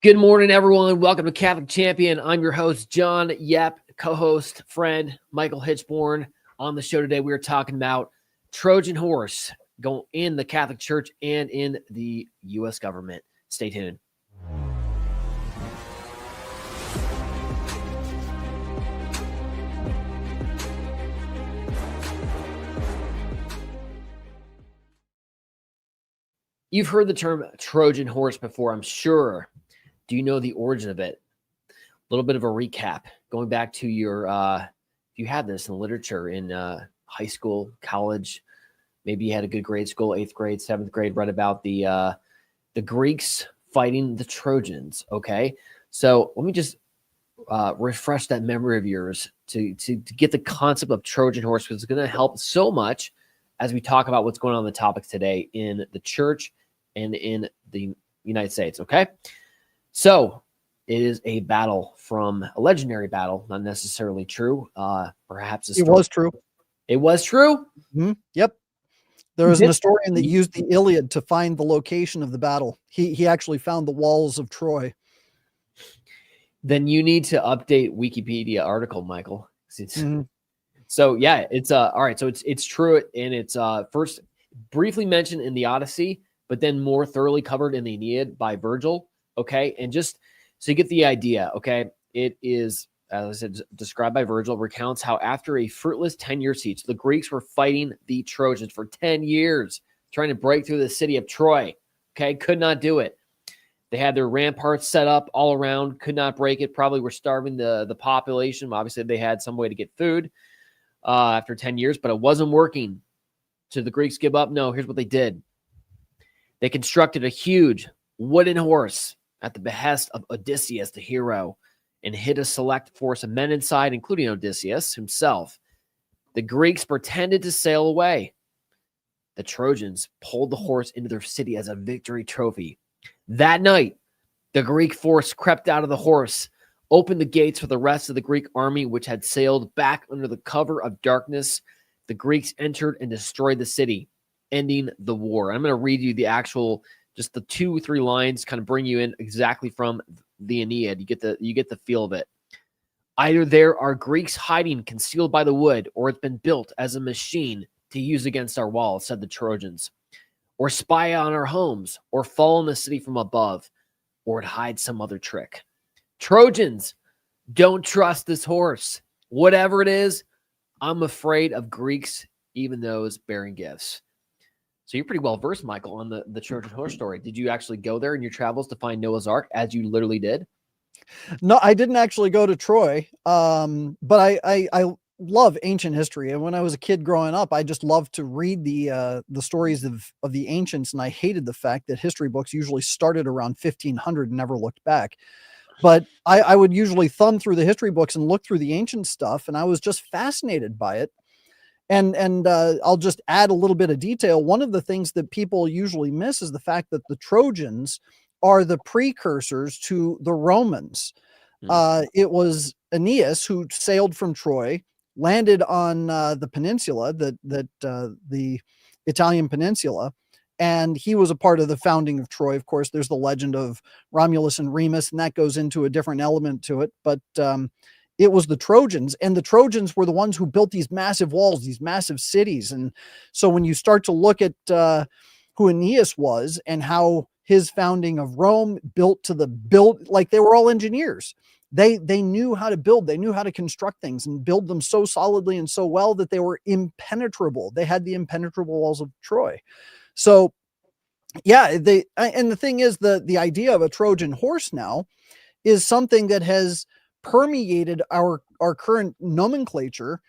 Good morning, everyone. Welcome to Catholic Champion. I'm your host, John Yep, co-host, friend, Michael Hichborn. On the show today, we are talking about Trojan Horse going in the Catholic Church and in the U.S. government. Stay tuned. You've heard the term Trojan Horse before, I'm sure. Do you know the origin of it? A little bit of a recap. Going back to your, you had this in literature in high school, college, maybe you had a good grade school, 8th grade, 7th grade, read about the Greeks fighting the Trojans, okay? So let me just refresh that memory of yours to get the concept of Trojan Horse, because it's going to help so much as we talk about what's going on in the topics today in the church and in the United States, okay? So it is a battle from a legendary battle, not necessarily true. Perhaps it was true. It was true? Mm-hmm. Yep. There was an historian that used the Iliad to find the location of the battle. He actually found the walls of Troy. Then you need to update Wikipedia article, Michael. So yeah, it's all right. So it's true, and it's first briefly mentioned in the Odyssey, but then more thoroughly covered in the Aeneid by Virgil. Okay, and just so you get the idea, okay, it is, as I said, described by Virgil, recounts how after a fruitless 10-year siege, the Greeks were fighting the Trojans for 10 years, trying to break through the city of Troy. Okay, could not do it. They had their ramparts set up all around, could not break it, probably were starving the population. Obviously, they had some way to get food after 10 years, but it wasn't working. So the Greeks give up? No, here's what they did. They constructed a huge wooden horse at the behest of Odysseus, the hero, and hid a select force of men inside, including Odysseus himself. The Greeks pretended to sail away. The Trojans pulled the horse into their city as a victory trophy. That night, the Greek force crept out of the horse, opened the gates for the rest of the Greek army, which had sailed back under the cover of darkness. The Greeks entered and destroyed the city, ending the war. I'm going to read you the actual, just the 2-3 lines, kind of bring you in exactly from the Aeneid. You get the feel of it. Either there are Greeks hiding concealed by the wood, or it's been built as a machine to use against our walls, said the Trojans, or spy on our homes, or fall on the city from above, or it hides some other trick. Trojans, don't trust this horse. Whatever it is, I'm afraid of Greeks, even those bearing gifts. So you're pretty well versed, Michael, on the Trojan Horse story. Did you actually go there in your travels to find Noah's Ark, as you literally did? No, I didn't actually go to Troy, but I love ancient history. And when I was a kid growing up, I just loved to read the stories of the ancients, and I hated the fact that history books usually started around 1500 and never looked back. But I would usually thumb through the history books and look through the ancient stuff, and I was just fascinated by it. And I'll just add a little bit of detail. One of the things that people usually miss is the fact that the Trojans are the precursors to the Romans. It was Aeneas who sailed from Troy, landed on the peninsula, the Italian peninsula, and he was a part of the founding of Troy. Of course, there's the legend of Romulus and Remus, and that goes into a different element to it. But it was the Trojans, and the Trojans were the ones who built these massive walls, these massive cities. And so when you start to look at who Aeneas was and how his founding of Rome like they were all engineers. They knew how to build, they knew how to construct things and build them so solidly and so well that they were impenetrable. They had the impenetrable walls of Troy. So yeah, and the thing is, the idea of a Trojan horse now is something that has permeated our current nomenclature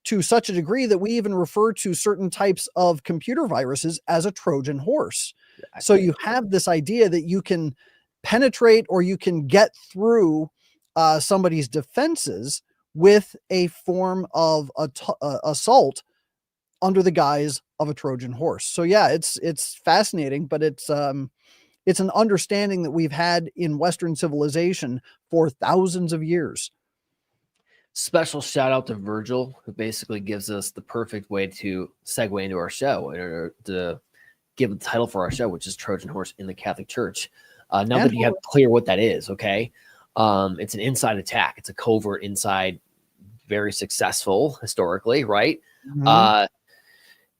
to such a degree that we even refer to certain types of computer viruses as a Trojan horse. Exactly. So you have this idea that you can penetrate, or you can get through somebody's defenses with a form of assault under the guise of a Trojan horse. So yeah, it's fascinating, but it's an understanding that we've had in Western civilization for thousands of years. Special shout out to Virgil, who basically gives us the perfect way to segue into our show, or to give the title for our show, which is Trojan Horse in the Catholic Church. Now that you have clear what that is, okay? It's an inside attack. It's a covert inside, very successful historically, right?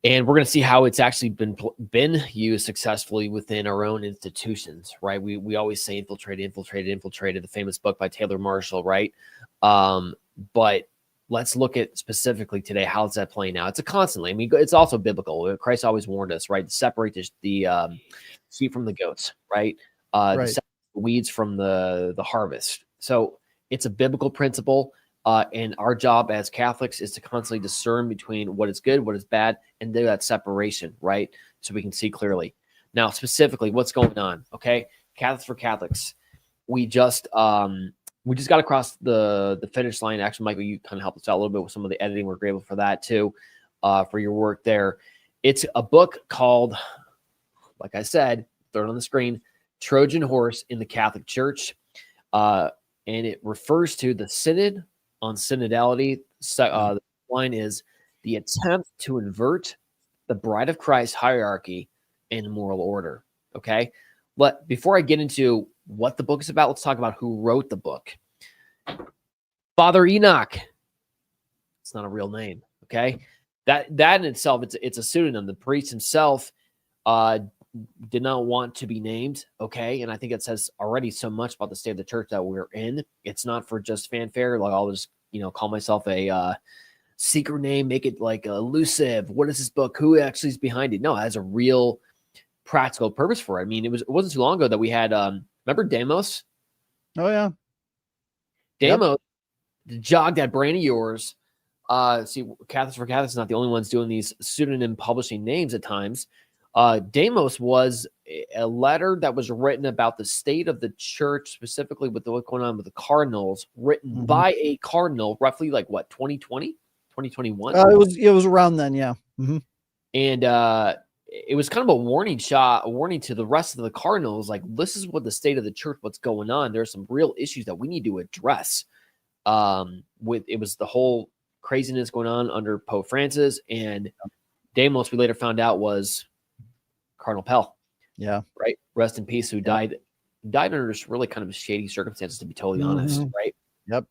And we're going to see how it's actually been used successfully within our own institutions, right? We always say infiltrated, the famous book by Taylor Marshall, right? But let's look at specifically today, how's that playing out? It's a constantly, I mean, it's also biblical. Christ always warned us, right? To separate the sheep from the goats, right? To separate the weeds from the harvest. So it's a biblical principle. And our job as Catholics is to constantly discern between what is good, what is bad, and do that separation, right? So we can see clearly. Now, specifically, what's going on? Okay, Catholics for Catholics. We just got across the finish line. Actually, Michael, you kind of helped us out a little bit with some of the editing. We're grateful for that too, for your work there. It's a book called, like I said, throw it on the screen, Trojan Horse in the Catholic Church, and it refers to the Synod on synodality. The line is the attempt to invert the Bride of Christ hierarchy and moral order. Okay. But before I get into what the book is about, let's talk about who wrote the book. Father Enoch. It's not a real name. Okay. That in itself, it's a pseudonym. The priest himself did not want to be named. Okay. And I think it says already so much about the state of the church that we're in. It's not for just fanfare. Like I'll just, call myself a secret name, make it like elusive. What is this book? Who actually is behind it? No, it has a real practical purpose for it. I mean, it wasn't too long ago that we had, remember Demos? Oh yeah. Demos jogged that brain of yours. See, Catholics for Catholics is not the only ones doing these pseudonym publishing names at times. Demos was a letter that was written about the state of the church, specifically with what's going on with the cardinals, written by a cardinal, roughly like what, 2020, 2021? It was around then, yeah. And it was kind of a warning to the rest of the cardinals, like, this is what the state of the church, what's going on. There's some real issues that we need to address. It was the whole craziness going on under Pope Francis, and Demos, we later found out, was Cardinal Pell. Yeah. Right. Rest in peace. Who died under just really kind of shady circumstances, to be totally honest. Right. Yep.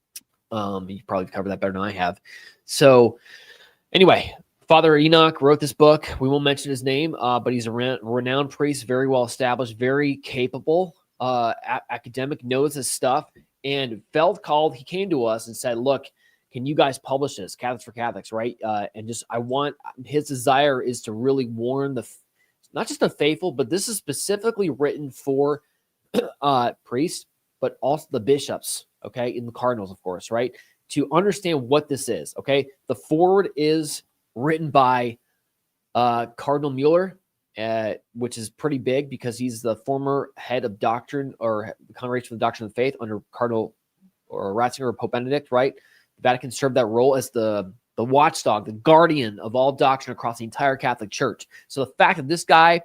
You probably covered that better than I have. So anyway, Father Enoch wrote this book. We won't mention his name, but he's a renowned priest, very well established, very capable, academic, knows his stuff, and felt called. He came to us and said, look, can you guys publish this? Catholics for Catholics, right? And just, his desire is to really warn not just the faithful, but this is specifically written for priests, but also the bishops, okay, and the cardinals, of course, right, to understand what this is, okay? The foreword is written by Cardinal Mueller, which is pretty big because he's the former head of doctrine or Congregation for the Doctrine of the Faith under Cardinal or Ratzinger or Pope Benedict, right? The Vatican served that role as the watchdog, the guardian of all doctrine across the entire Catholic Church. So the fact that this guy,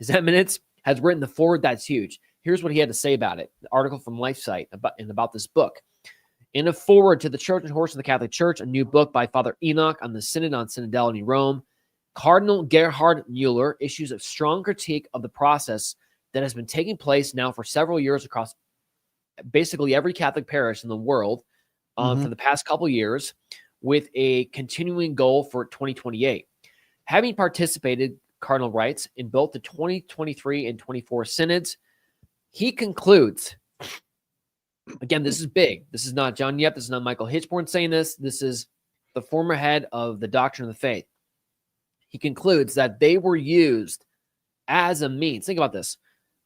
His Eminence, has written the foreword, that's huge. Here's what he had to say about it. The article from LifeSite about this book. In a foreword to the Trojan Horse of the Catholic Church, a new book by Father Enoch on the Synod on Synodality in Rome, Cardinal Gerhard Mueller issues a strong critique of the process that has been taking place now for several years across basically every Catholic parish in the world for the past couple years, with a continuing goal for 2028. Having participated, Cardinal writes, in both the 2023 and 24 synods, he concludes, again, this is big. This is not John Yep. This is not Michael Hichborn saying this. This is the former head of the Doctrine of the Faith. He concludes that they were used as a means. Think about this.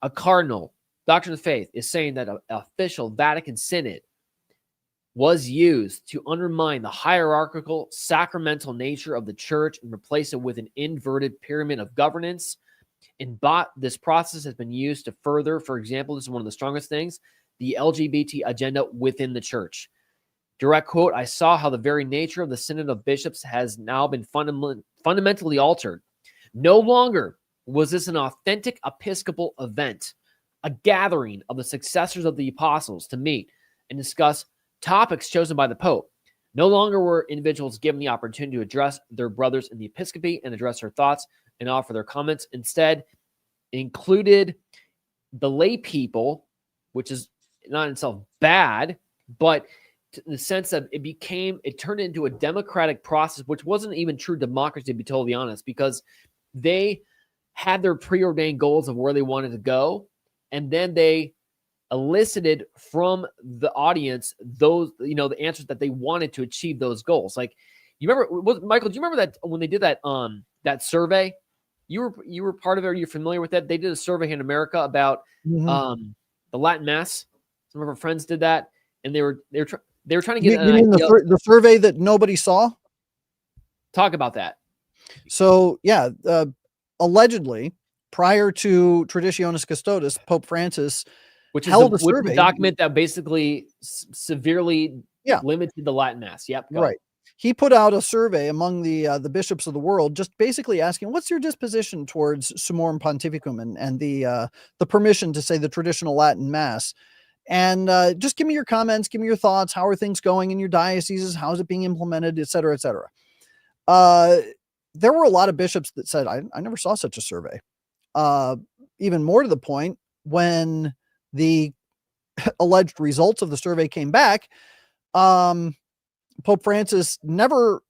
A cardinal, Doctrine of the Faith, is saying that an official Vatican Synod was used to undermine the hierarchical, sacramental nature of the church and replace it with an inverted pyramid of governance. This process has been used to further, for example, this is one of the strongest things, the LGBT agenda within the church. Direct quote, I saw how the very nature of the Synod of Bishops has now been fundamentally altered. No longer was this an authentic episcopal event, a gathering of the successors of the apostles to meet and discuss topics chosen by the Pope. No longer were individuals given the opportunity to address their brothers in the episcopacy and address their thoughts and offer their comments. Instead, included the lay people, which is not in itself bad, but in the sense that it turned into a democratic process, which wasn't even true democracy, to be totally honest, because they had their preordained goals of where they wanted to go, and then they elicited from the audience those, the answers that they wanted to achieve those goals. Like, you remember, Michael, do you remember that when they did that survey? You were part of it. Are you familiar with that? They did a survey in America about the Latin Mass. Some of our friends did that, and they were trying to get you mean the survey that nobody saw? Talk about that. So yeah, allegedly, prior to Traditionis Custodes, Pope Francis, which is a document that basically severely limited the Latin Mass. Yep. Right. He put out a survey among the bishops of the world, just basically asking, what's your disposition towards Summorum Pontificum and the permission to say the traditional Latin Mass? And just give me your comments, give me your thoughts. How are things going in your dioceses? How is it being implemented, et cetera, et cetera. There were a lot of bishops that said, I never saw such a survey. Even more to the point, when the alleged results of the survey came back, Pope Francis never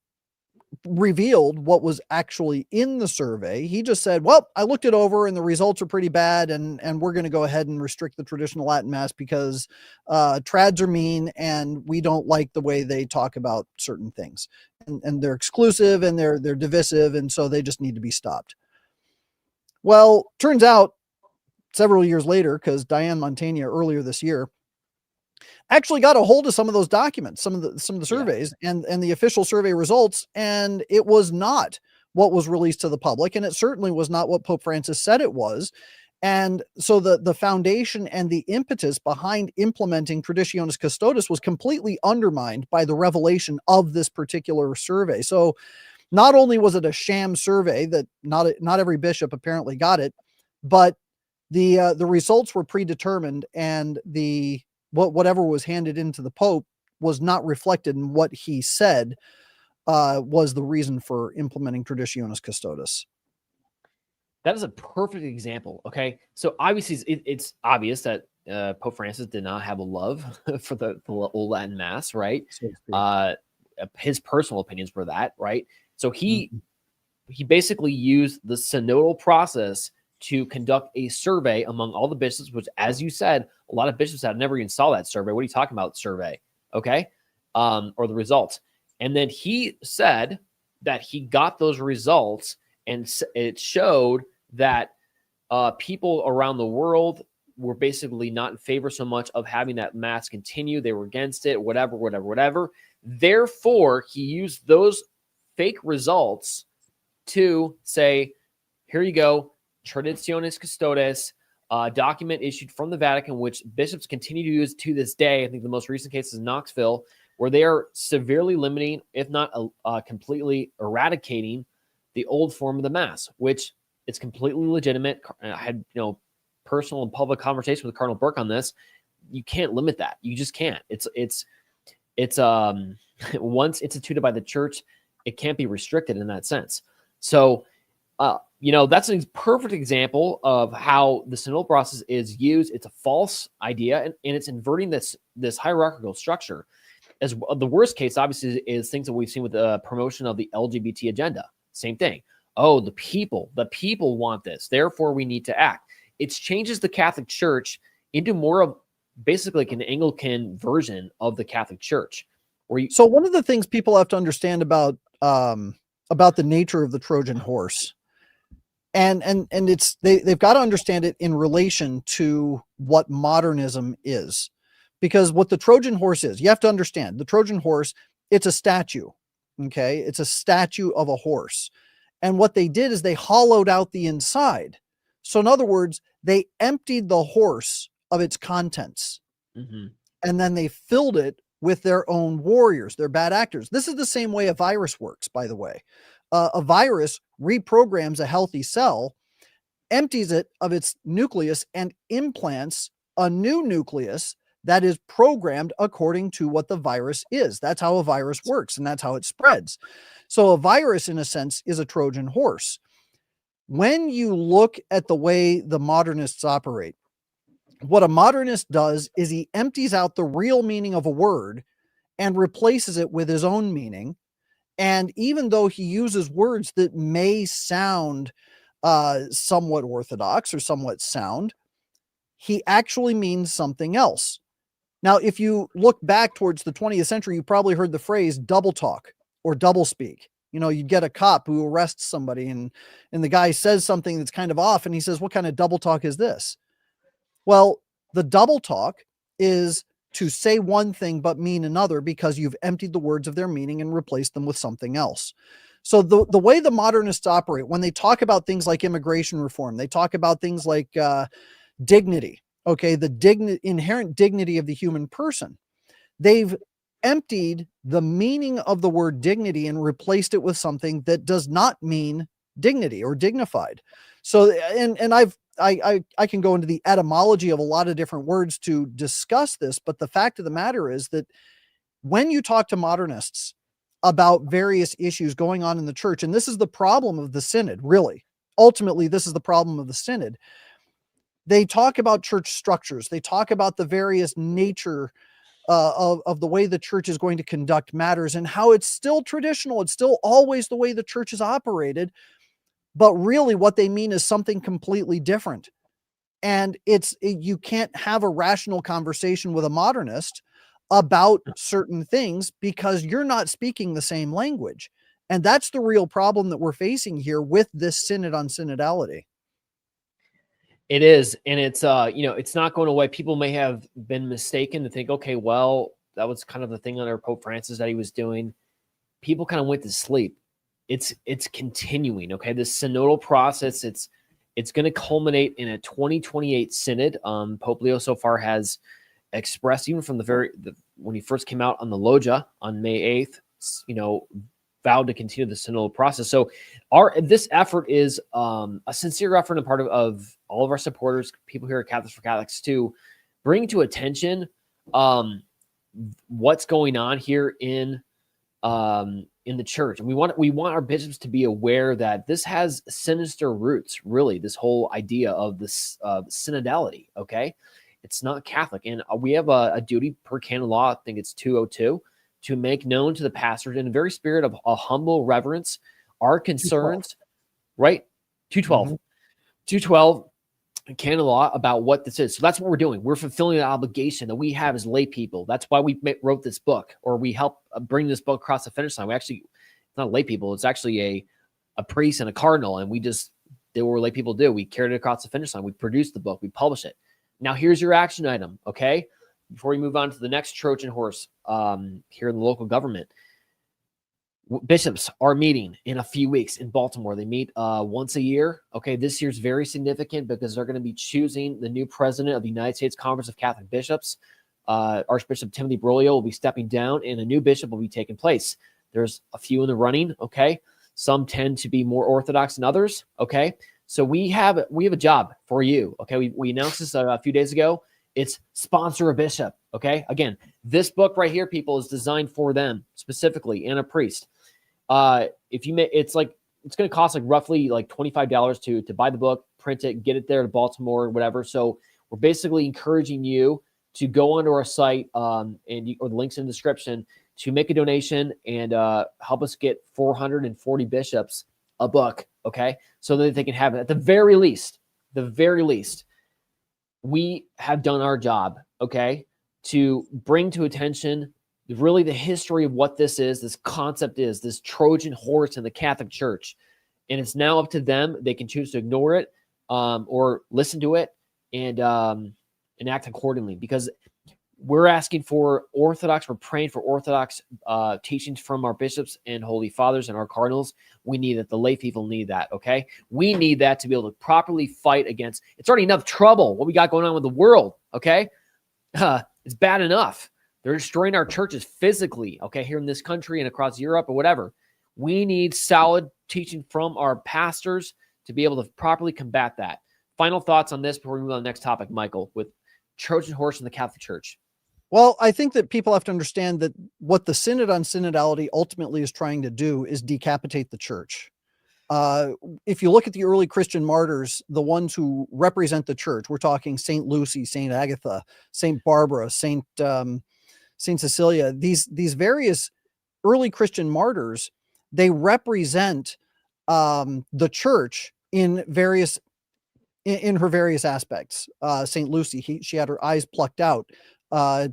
revealed what was actually in the survey. He just said, well, I looked it over and the results are pretty bad, and we're going to go ahead and restrict the traditional Latin Mass because trads are mean and we don't like the way they talk about certain things. And they're exclusive and they're divisive, and so they just need to be stopped. Well, turns out several years later, because Diane Montaigne earlier this year actually got a hold of some of those documents, some of the surveys and the official survey results, and it was not what was released to the public, and it certainly was not what Pope Francis said it was. And so the foundation and the impetus behind implementing Traditionis Custodes was completely undermined by the revelation of this particular survey. So not only was it a sham survey that not every bishop apparently got it, but the results were predetermined, and whatever was handed into the Pope was not reflected in what he said was the reason for implementing Traditionis Custodes. That is a perfect example. Okay. So obviously it's obvious that Pope Francis did not have a love for the old Latin Mass, right? His personal opinions were that, right? So he basically used the synodal process to conduct a survey among all the bishops, which, as you said, a lot of bishops had never even saw that survey. What are you talking about, survey? Okay. Or the results. And then he said that he got those results, and it showed that people around the world were basically not in favor so much of having that Mass continue. They were against it, whatever. Therefore, he used those fake results to say, here you go, Traditionis Custodes, document issued from the Vatican, which bishops continue to use to this day. I think the most recent case is Knoxville, where they are severely limiting, if not completely eradicating, the old form of the Mass, which is completely legitimate. I had personal and public conversation with Cardinal Burke on this. You can't limit that. You just can't. It's once instituted by the Church, it can't be restricted in that sense. So that's a perfect example of how the synodal process is used. It's a false idea, and it's inverting this hierarchical structure. As the worst case, obviously, is things that we've seen with the promotion of the LGBT agenda. Same thing. Oh, the people want this, therefore we need to act. It changes the Catholic Church into more of basically like an Anglican version of the Catholic Church. So one of the things people have to understand about the nature of the Trojan Horse, and they've got to understand it in relation to what modernism is, because what the Trojan Horse is, you have to understand the Trojan Horse, it's a statue. Okay. It's a statue of a horse. And what they did is they hollowed out the inside. So in other words, they emptied the horse of its contents, and then they filled it with their own warriors, their bad actors. This is the same way a virus works, by the way. A virus reprograms a healthy cell, empties it of its nucleus, and implants a new nucleus that is programmed according to what the virus is. That's how a virus works, and that's how it spreads. So a virus, in a sense, is a Trojan horse. When you look at the way the modernists operate, What a modernist does is he empties out the real meaning of a word and replaces it with his own meaning. And even though he uses words that may sound somewhat orthodox or somewhat sound, he actually means something else. Now, if you look back towards the 20th century, you probably heard the phrase double talk or double speak. You know, you'd get a cop who arrests somebody and the guy says something that's kind of off and he says, "What kind of double talk is this?" Well, the double talk is to say one thing but mean another because you've emptied the words of their meaning and replaced them with something else. So the way the modernists operate, when they talk about things like immigration reform, they talk about things like dignity, okay, the inherent dignity of the human person. They've emptied the meaning of the word dignity and replaced it with something that does not mean dignity or dignified. So, and I can go into the etymology of a lot of different words to discuss this, but the fact of the matter is that when you talk to modernists about various issues going on in the church, and this is the problem of the synod, really, ultimately, this is the problem of the synod. They talk about church structures. They talk about the various nature of the way the church is going to conduct matters and how it's still traditional. It's still always the way the church is operated. But really what they mean is something completely different. And you can't have a rational conversation with a modernist about certain things because you're not speaking the same language. And that's the real problem that we're facing here with this synod on synodality. It is. And it's, it's not going away. People may have been mistaken to think, okay, well, that was kind of the thing under Pope Francis that he was doing. People kind of went to sleep. It's continuing. Okay. This synodal process, it's going to culminate in a 2028 synod. Pope Leo so far has expressed, even from when he first came out on the loggia on May 8th, vowed to continue the synodal process. So this effort is a sincere effort on part of all of our supporters, people here at Catholics for Catholics, to bring to attention what's going on here in the church. And we want our bishops to be aware that this has sinister roots, really, this whole idea of this synodality, okay? It's not Catholic. And we have a duty per canon law, I think it's 202, to make known to the pastors in a very spirit of a humble reverence our concerns, 212. Right? 212. Mm-hmm. 212 canon law about what this is. So that's what we're doing. We're fulfilling the obligation that we have as lay people. That's why we wrote this book, or we helped bring this book across the finish line. It's not lay people. It's actually a priest and a cardinal. And we just did what lay people do. We carried it across the finish line. We produced the book. We published it. Now here's your action item. Okay. Before we move on to the next Trojan horse here in the local government, bishops are meeting in a few weeks in Baltimore. They meet once a year. Okay, this year's very significant because they're going to be choosing the new president of the United States Conference of Catholic Bishops. Archbishop Timothy Broglio will be stepping down, and a new bishop will be taking place. There's a few in the running. Okay, some tend to be more orthodox than others. Okay, so we have a job for you. Okay, we announced this a few days ago. It's sponsor a bishop. Okay, again, this book right here, people, is designed for them specifically, and a priest. If you may, it's going to cost roughly $25 to buy the book, print it, get it there to Baltimore, whatever. So we're basically encouraging you to go onto our site, or the links in the description, to make a donation and help us get 440 bishops a book. Okay, so that they can have it. At the very least, we have done our job. Okay, to bring to attention really the history of what this concept is, this Trojan horse in the Catholic Church. And it's now up to them. They can choose to ignore it or listen to it and act accordingly, because we're asking for Orthodox, we're praying for Orthodox teachings from our bishops and holy fathers and our cardinals. We need that. The lay people need that, okay? We need that to be able to properly fight against. It's already enough trouble, what we got going on with the world, okay? It's bad enough. They're destroying our churches physically, okay, here in this country and across Europe or whatever. We need solid teaching from our pastors to be able to properly combat that. Final thoughts on this before we move on to the next topic, Michael, with Trojan horse in the Catholic Church. Well, I think that people have to understand that what the Synod on Synodality ultimately is trying to do is decapitate the church. If you look at the early Christian martyrs, the ones who represent the church, we're talking Saint Lucy, Saint Agatha, Saint Barbara, Saint Cecilia. These various early Christian martyrs, they represent the church in her various aspects. Saint Lucy, she had her eyes plucked out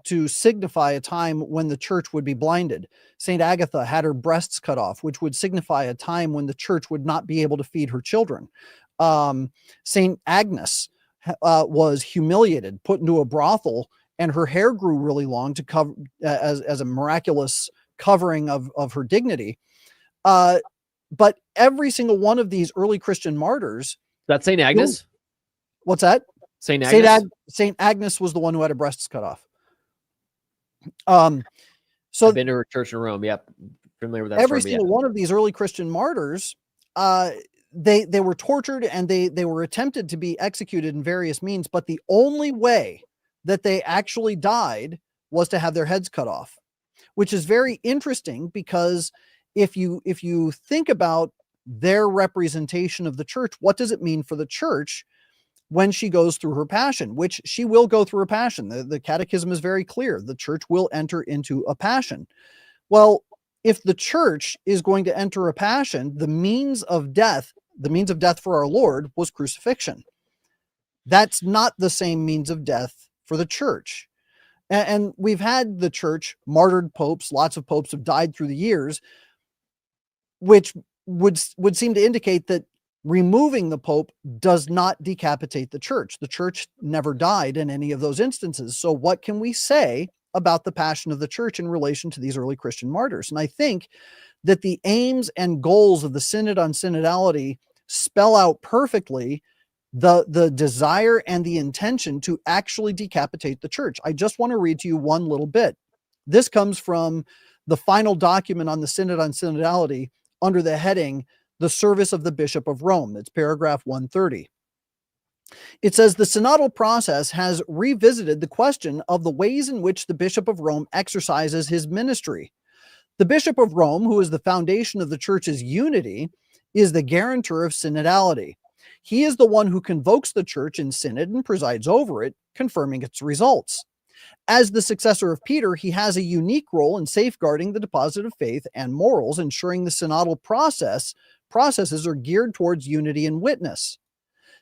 to signify a time when the church would be blinded. Saint Agatha had her breasts cut off, which would signify a time when the church would not be able to feed her children. Saint Agnes was humiliated, put into a brothel, and her hair grew really long to cover as a miraculous covering of her dignity. But every single one of these early Christian martyrs. That's Saint Agnes? What's that? Saint Agnes? Saint Agnes was the one who had her breasts cut off. So I've been to her church in Rome. Yep. Familiar with that. Every single one of these early Christian martyrs, they were tortured and they were attempted to be executed in various means, but the only way that they actually died was to have their heads cut off, which is very interesting because if you think about their representation of the church, what does it mean for the church when she goes through her passion, which she will go through a passion? The catechism is very clear. The church will enter into a passion. Well, if the church is going to enter a passion, the means of death for our Lord was crucifixion. That's not the same means of death for the church. And we've had the church martyred popes. Lots of popes have died through the years, which would seem to indicate that removing the pope does not decapitate the church. The church never died in any of those instances. So what can we say about the passion of the church in relation to these early Christian martyrs? And I think that the aims and goals of the Synod on Synodality spell out perfectly the desire and the intention to actually decapitate the church. I just want to read to you one little bit. This comes from the final document on the Synod on Synodality under the heading, The Service of the Bishop of Rome. That's paragraph 130. It says, the synodal process has revisited the question of the ways in which the Bishop of Rome exercises his ministry. The Bishop of Rome, who is the foundation of the church's unity, is the guarantor of synodality. He is the one who convokes the church in synod and presides over it, confirming its results. As the successor of Peter, he has a unique role in safeguarding the deposit of faith and morals, ensuring the synodal processes are geared towards unity and witness.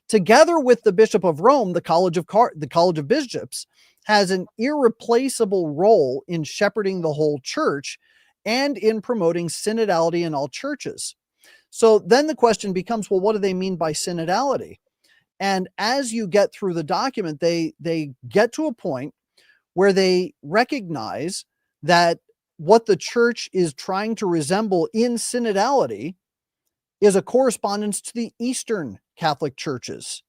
Together with the Bishop of Rome, the College of Bishops has an irreplaceable role in shepherding the whole church and in promoting synodality in all churches. So then the question becomes, well, what do they mean by synodality? And as you get through the document, they get to a point where they recognize that what the church is trying to resemble in synodality is a correspondence to the Eastern Catholic churches.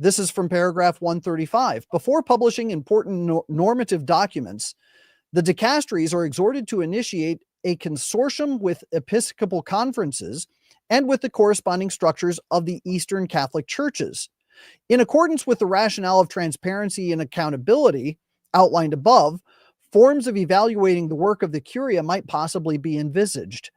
This is from paragraph 135. Before publishing important normative documents, the dicasteries are exhorted to initiate a consortium with episcopal conferences and with the corresponding structures of the Eastern Catholic churches. In accordance with the rationale of transparency and accountability outlined above, forms of evaluating the work of the Curia might possibly be envisaged.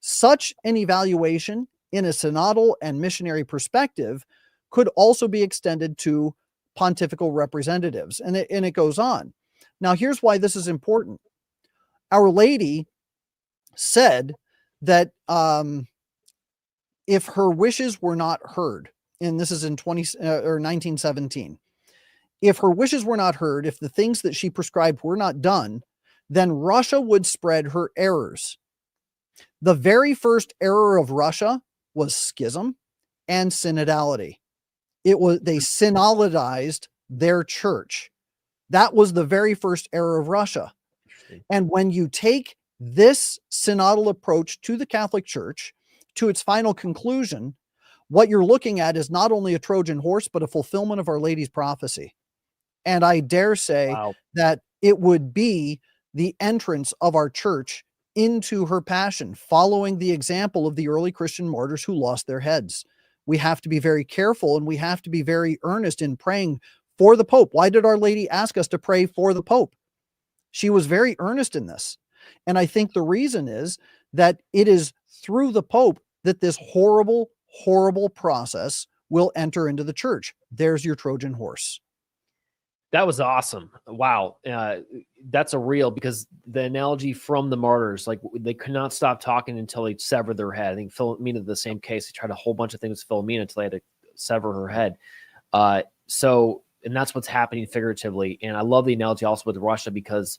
Such an evaluation in a synodal and missionary perspective could also be extended to pontifical representatives. And it goes on. Now, here's why this is important. Our Lady said that if her wishes were not heard, and this is in 1917, if her wishes were not heard, if the things that she prescribed were not done, then Russia would spread her errors. The very first error of Russia was schism and synodality. They synodalized their church. That was the very first error of Russia. And when you take this synodal approach to the Catholic Church to its final conclusion, what you're looking at is not only a Trojan horse, but a fulfillment of Our Lady's prophecy. And I dare say that it would be the entrance of our church into her passion, following the example of the early Christian martyrs who lost their heads. We have to be very careful and we have to be very earnest in praying for the Pope. Why did Our Lady ask us to pray for the Pope? She was very earnest in this. And I think the reason is that it is through the Pope that this horrible, horrible process will enter into the church. There's your Trojan horse. That was awesome. Wow. That's a real, because the analogy from the martyrs, like they could not stop talking until they severed their head. I think Philomena, the same case, they tried a whole bunch of things with Philomena until they had to sever her head. And that's what's happening figuratively. And I love the analogy also with Russia, because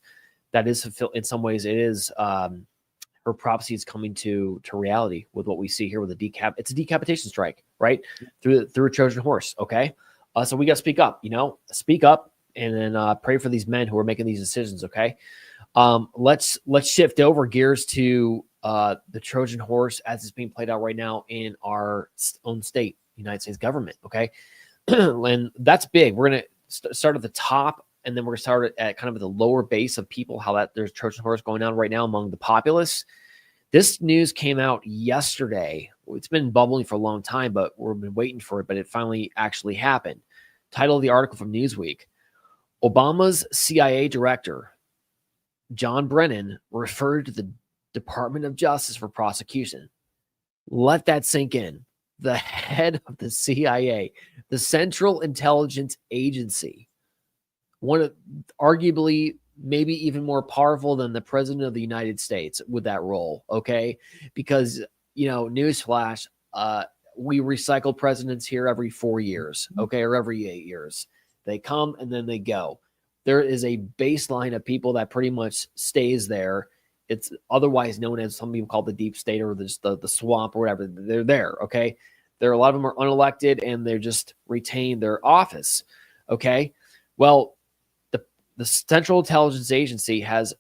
that is, in some ways, it is, her prophecy is coming to reality with what we see here with it's a decapitation strike, right? Through a Trojan horse. Okay. So we got to speak up, speak up, and then pray for these men who are making these decisions. Okay. Let's shift over gears to the Trojan horse as it's being played out right now in our own state, United States government. Okay. And that's big. We're going to start at the top, and then we're going to start at kind of the lower base of people, there's Trojan horse going on right now among the populace. This news came out yesterday. It's been bubbling for a long time, but we've been waiting for it, but it finally actually happened. Title of the article from Newsweek: Obama's CIA director, John Brennan, referred to the Department of Justice for prosecution. Let that sink in. The head of the CIA, the Central Intelligence Agency, one of arguably maybe even more powerful than the president of the United States with that role. Okay. Because, newsflash, we recycle presidents here every 4 years. Okay. Or every 8 years. They come and then they go. There is a baseline of people that pretty much stays there. It's otherwise known as, some people call the deep state, or the swamp, or whatever. They're there. Okay. A lot of them are unelected, and they're just retain their office. Okay. Well, the Central Intelligence Agency has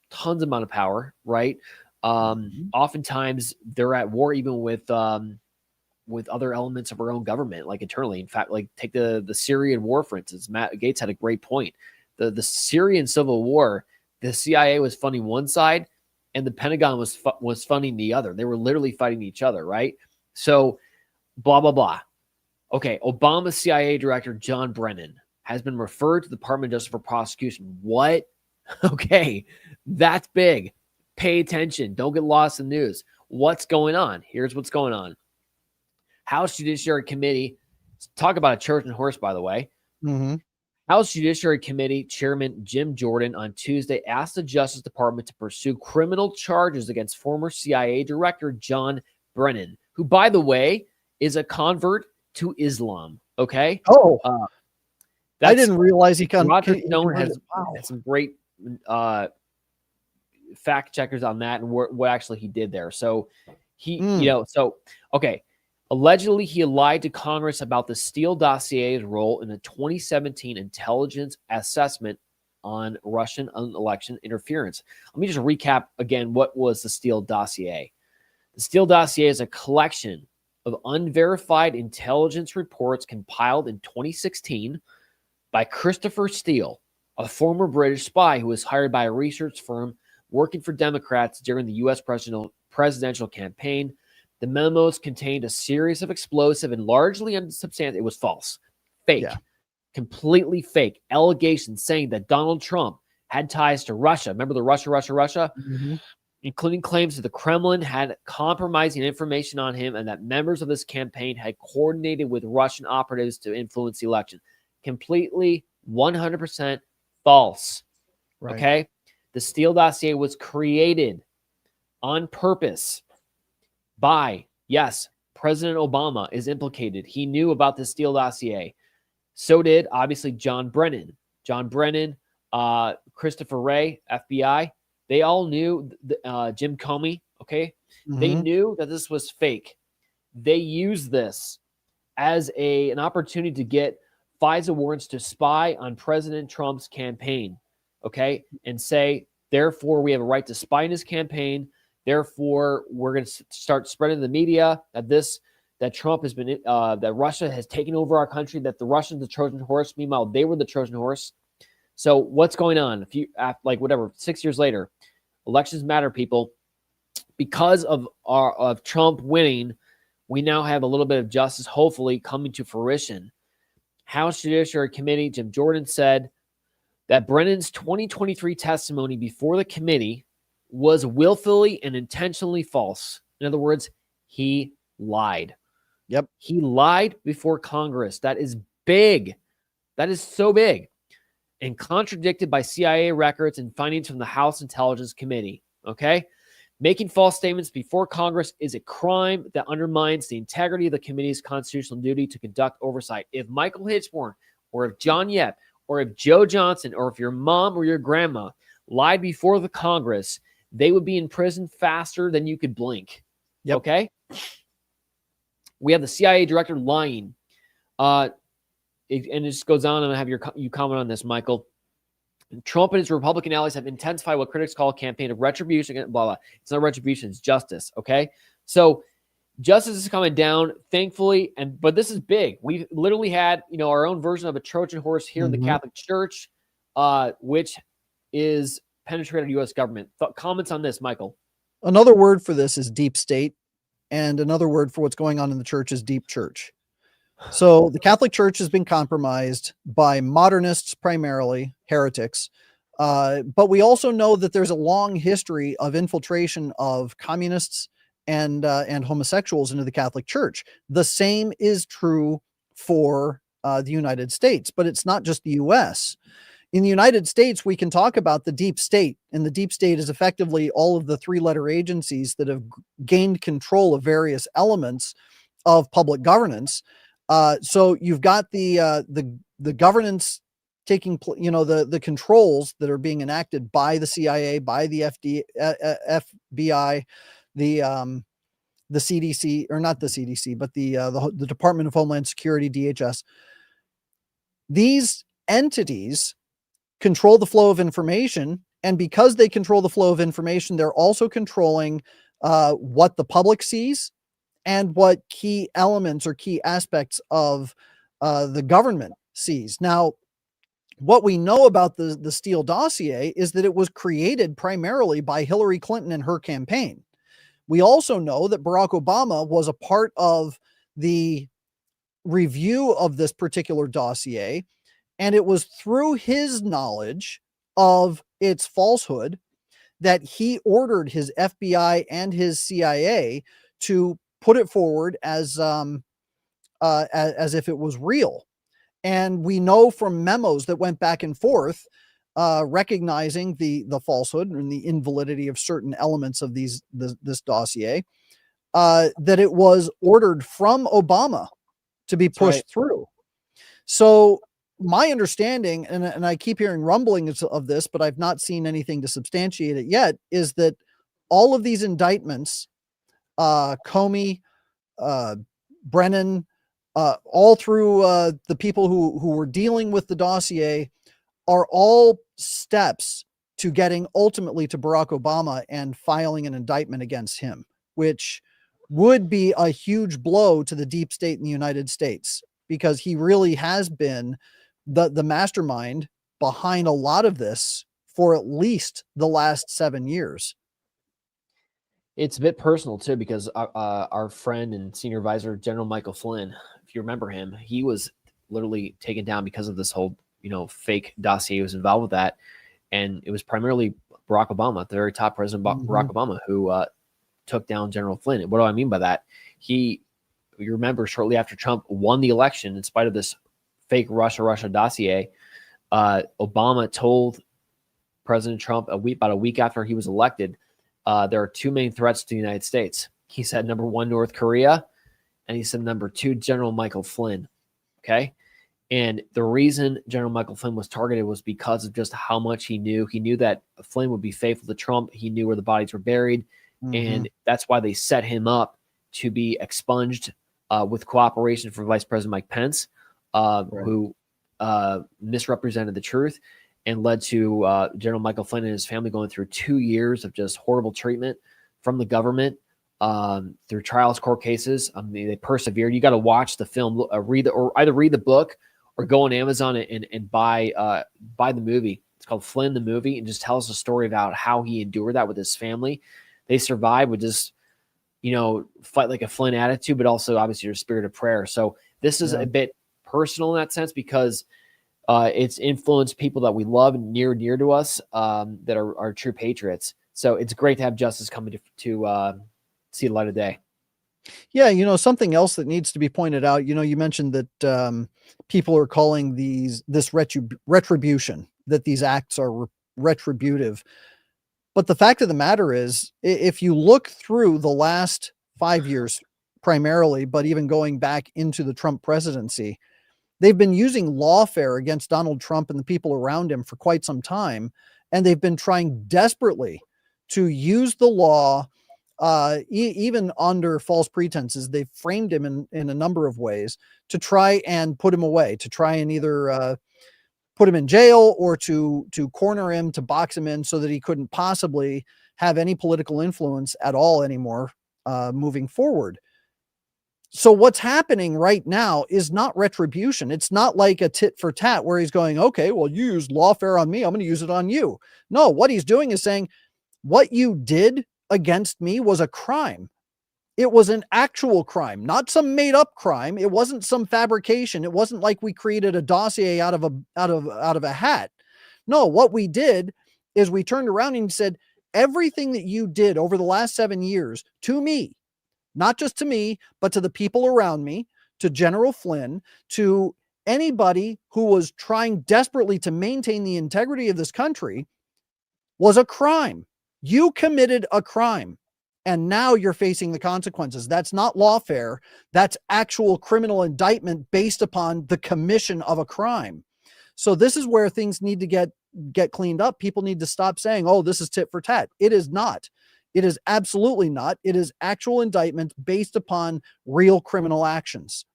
tons amount of power, right? Oftentimes they're at war even with other elements of our own government, like internally. In fact, like take the Syrian war, for instance. Matt Gaetz had a great point. The Syrian civil war, the CIA was funding one side, and the Pentagon was funding the other. They were literally fighting each other, right? So, blah, blah, blah. Okay, Obama's CIA director, John Brennan, has been referred to the Department of Justice for prosecution. What? Okay, that's big. Pay attention. Don't get lost in the news. What's going on? Here's what's going on. House Judiciary Committee, talk about a Trojan horse, by the way. Mm-hmm. House Judiciary Committee Chairman Jim Jordan on Tuesday asked the Justice Department to pursue criminal charges against former CIA Director John Brennan, who, by the way, is a convert to Islam. Okay? Oh, I didn't realize he Roger Stone has some great fact checkers on that and what actually he did there. So okay. Allegedly, he lied to Congress about the Steele dossier's role in the 2017 intelligence assessment on Russian election interference. Let me just recap again what was the Steele dossier. The Steele dossier is a collection of unverified intelligence reports compiled in 2016 by Christopher Steele, a former British spy who was hired by a research firm working for Democrats during the U.S. presidential campaign. The memos contained a series of explosive and largely unsubstantiated. It was false, fake, completely fake allegations saying that Donald Trump had ties to Russia. Remember the Russia? Mm-hmm. Including claims that the Kremlin had compromising information on him and that members of this campaign had coordinated with Russian operatives to influence the election. Completely 100% false. Right. Okay. The Steele dossier was created on purpose by, yes, President Obama is implicated. He knew about the Steele dossier. So did obviously John Brennan, Christopher Wray, FBI. They all knew Jim Comey. Okay. Mm-hmm. They knew that this was fake. They used this as an opportunity to get FISA warrants to spy on President Trump's campaign, okay, and say, therefore, we have a right to spy in his campaign. Therefore, we're going to start spreading the media that Trump has been, that Russia has taken over our country, that the Russians, the Trojan horse. Meanwhile, they were the Trojan horse. So what's going on? 6 years later, elections matter, people. Because of Trump winning, we now have a little bit of justice, hopefully, coming to fruition. House Judiciary Committee, Jim Jordan said that Brennan's 2023 testimony before the committee was willfully and intentionally false. In other words, He lied. Yep. He lied before Congress. That is big. That is so big. And contradicted by CIA records and findings from the House Intelligence Committee. Okay? Making false statements before Congress is a crime that undermines the integrity of the committee's constitutional duty to conduct oversight. If Michael Hichborn, or if John Yep, or if Joe Johnson, or if your mom or your grandma lied before the Congress, they would be in prison faster than you could blink. Yep. Okay? We have the CIA director lying. And it just goes on, and I have you comment on this, Michael. Trump and his Republican allies have intensified what critics call a campaign of retribution. Blah, blah. It's not retribution, it's justice. Okay? So justice is coming down, thankfully, but this is big. We literally had, our own version of a Trojan horse here in the Catholic Church, which is penetrated U.S. government. Comments on this, Michael? Another word for this is deep state, and another word for what's going on in the church is deep church. So the Catholic Church has been compromised by modernists, primarily heretics. But we also know that there's a long history of infiltration of communists and homosexuals into the Catholic Church. The same is true for the United States, but it's not just the U.S. In the United States, we can talk about the deep state, and the deep state is effectively all of the three-letter agencies that have gained control of various elements of public governance. So you've got the governance taking, the controls that are being enacted by the CIA, by the FBI, the CDC, or not the CDC, but the Department of Homeland Security, DHS. These entities control the flow of information, and because they control the flow of information, they're also controlling what the public sees and what key elements or key aspects of the government sees. Now, what we know about the Steele dossier is that it was created primarily by Hillary Clinton and her campaign. We also know that Barack Obama was a part of the review of this particular dossier, and it was through his knowledge of its falsehood that he ordered his FBI and his CIA to put it forward as if it was real. And we know from memos that went back and forth, recognizing the falsehood and the invalidity of certain elements of this dossier, that it was ordered from Obama to be pushed through. So my understanding, and I keep hearing rumblings of this, but I've not seen anything to substantiate it yet, is that all of these indictments, Comey, Brennan, all through the people who were dealing with the dossier, are all steps to getting ultimately to Barack Obama and filing an indictment against him, which would be a huge blow to the deep state in the United States, because he really has been the mastermind behind a lot of this for at least the last 7 years. It's a bit personal too, because our friend and senior advisor, General Michael Flynn, if you remember him, he was literally taken down because of this whole, fake dossier. He was involved with that. And it was primarily Barack Obama, the very top president, Barack Obama, who took down General Flynn. And what do I mean by that? You remember, shortly after Trump won the election, in spite of this fake Russia dossier, Obama told President Trump about a week after he was elected, there are two main threats to the United States. He said, number one, North Korea, and he said, number two, General Michael Flynn. Okay. And the reason General Michael Flynn was targeted was because of just how much he knew. He knew that Flynn would be faithful to Trump. He knew where the bodies were buried. And that's why they set him up to be expunged with cooperation from Vice President Mike Pence, who misrepresented the truth and led to General Michael Flynn and his family going through 2 years of just horrible treatment from the government, through trials, court cases. I mean, they persevered. You got to watch the film, either read the book or go on Amazon and buy the movie. It's called Flynn the Movie, and just tells the story about how he endured that with his family. They survived with just, fight like a Flynn attitude, but also obviously your spirit of prayer. So this is a bit personal in that sense, because it's influenced people that we love and near to us, that are true patriots. So it's great to have justice coming to see the light of day. Yeah, something else that needs to be pointed out, you mentioned that people are calling this retribution, that these acts are retributive. But the fact of the matter is, if you look through the last 5 years primarily, but even going back into the Trump presidency, they've been using lawfare against Donald Trump and the people around him for quite some time. And they've been trying desperately to use the law, even under false pretenses. They've framed him in a number of ways to try and put him away, to try and either put him in jail or to corner him, to box him in so that he couldn't possibly have any political influence at all anymore moving forward. So what's happening right now is not retribution. It's not like a tit for tat where he's going, okay, well, you used lawfare on me, I'm going to use it on you. No, what he's doing is saying, what you did against me was a crime. It was an actual crime, not some made up crime. It wasn't some fabrication. It wasn't like we created a dossier out of a hat. No, what we did is we turned around and said, everything that you did over the last 7 years to me, not just to me, but to the people around me, to General Flynn, to anybody who was trying desperately to maintain the integrity of this country, was a crime. You committed a crime, and now you're facing the consequences. That's not lawfare. That's actual criminal indictment based upon the commission of a crime. So this is where things need to get cleaned up. People need to stop saying, oh, this is tit for tat. It is not. It is absolutely not. It is actual indictment based upon real criminal actions.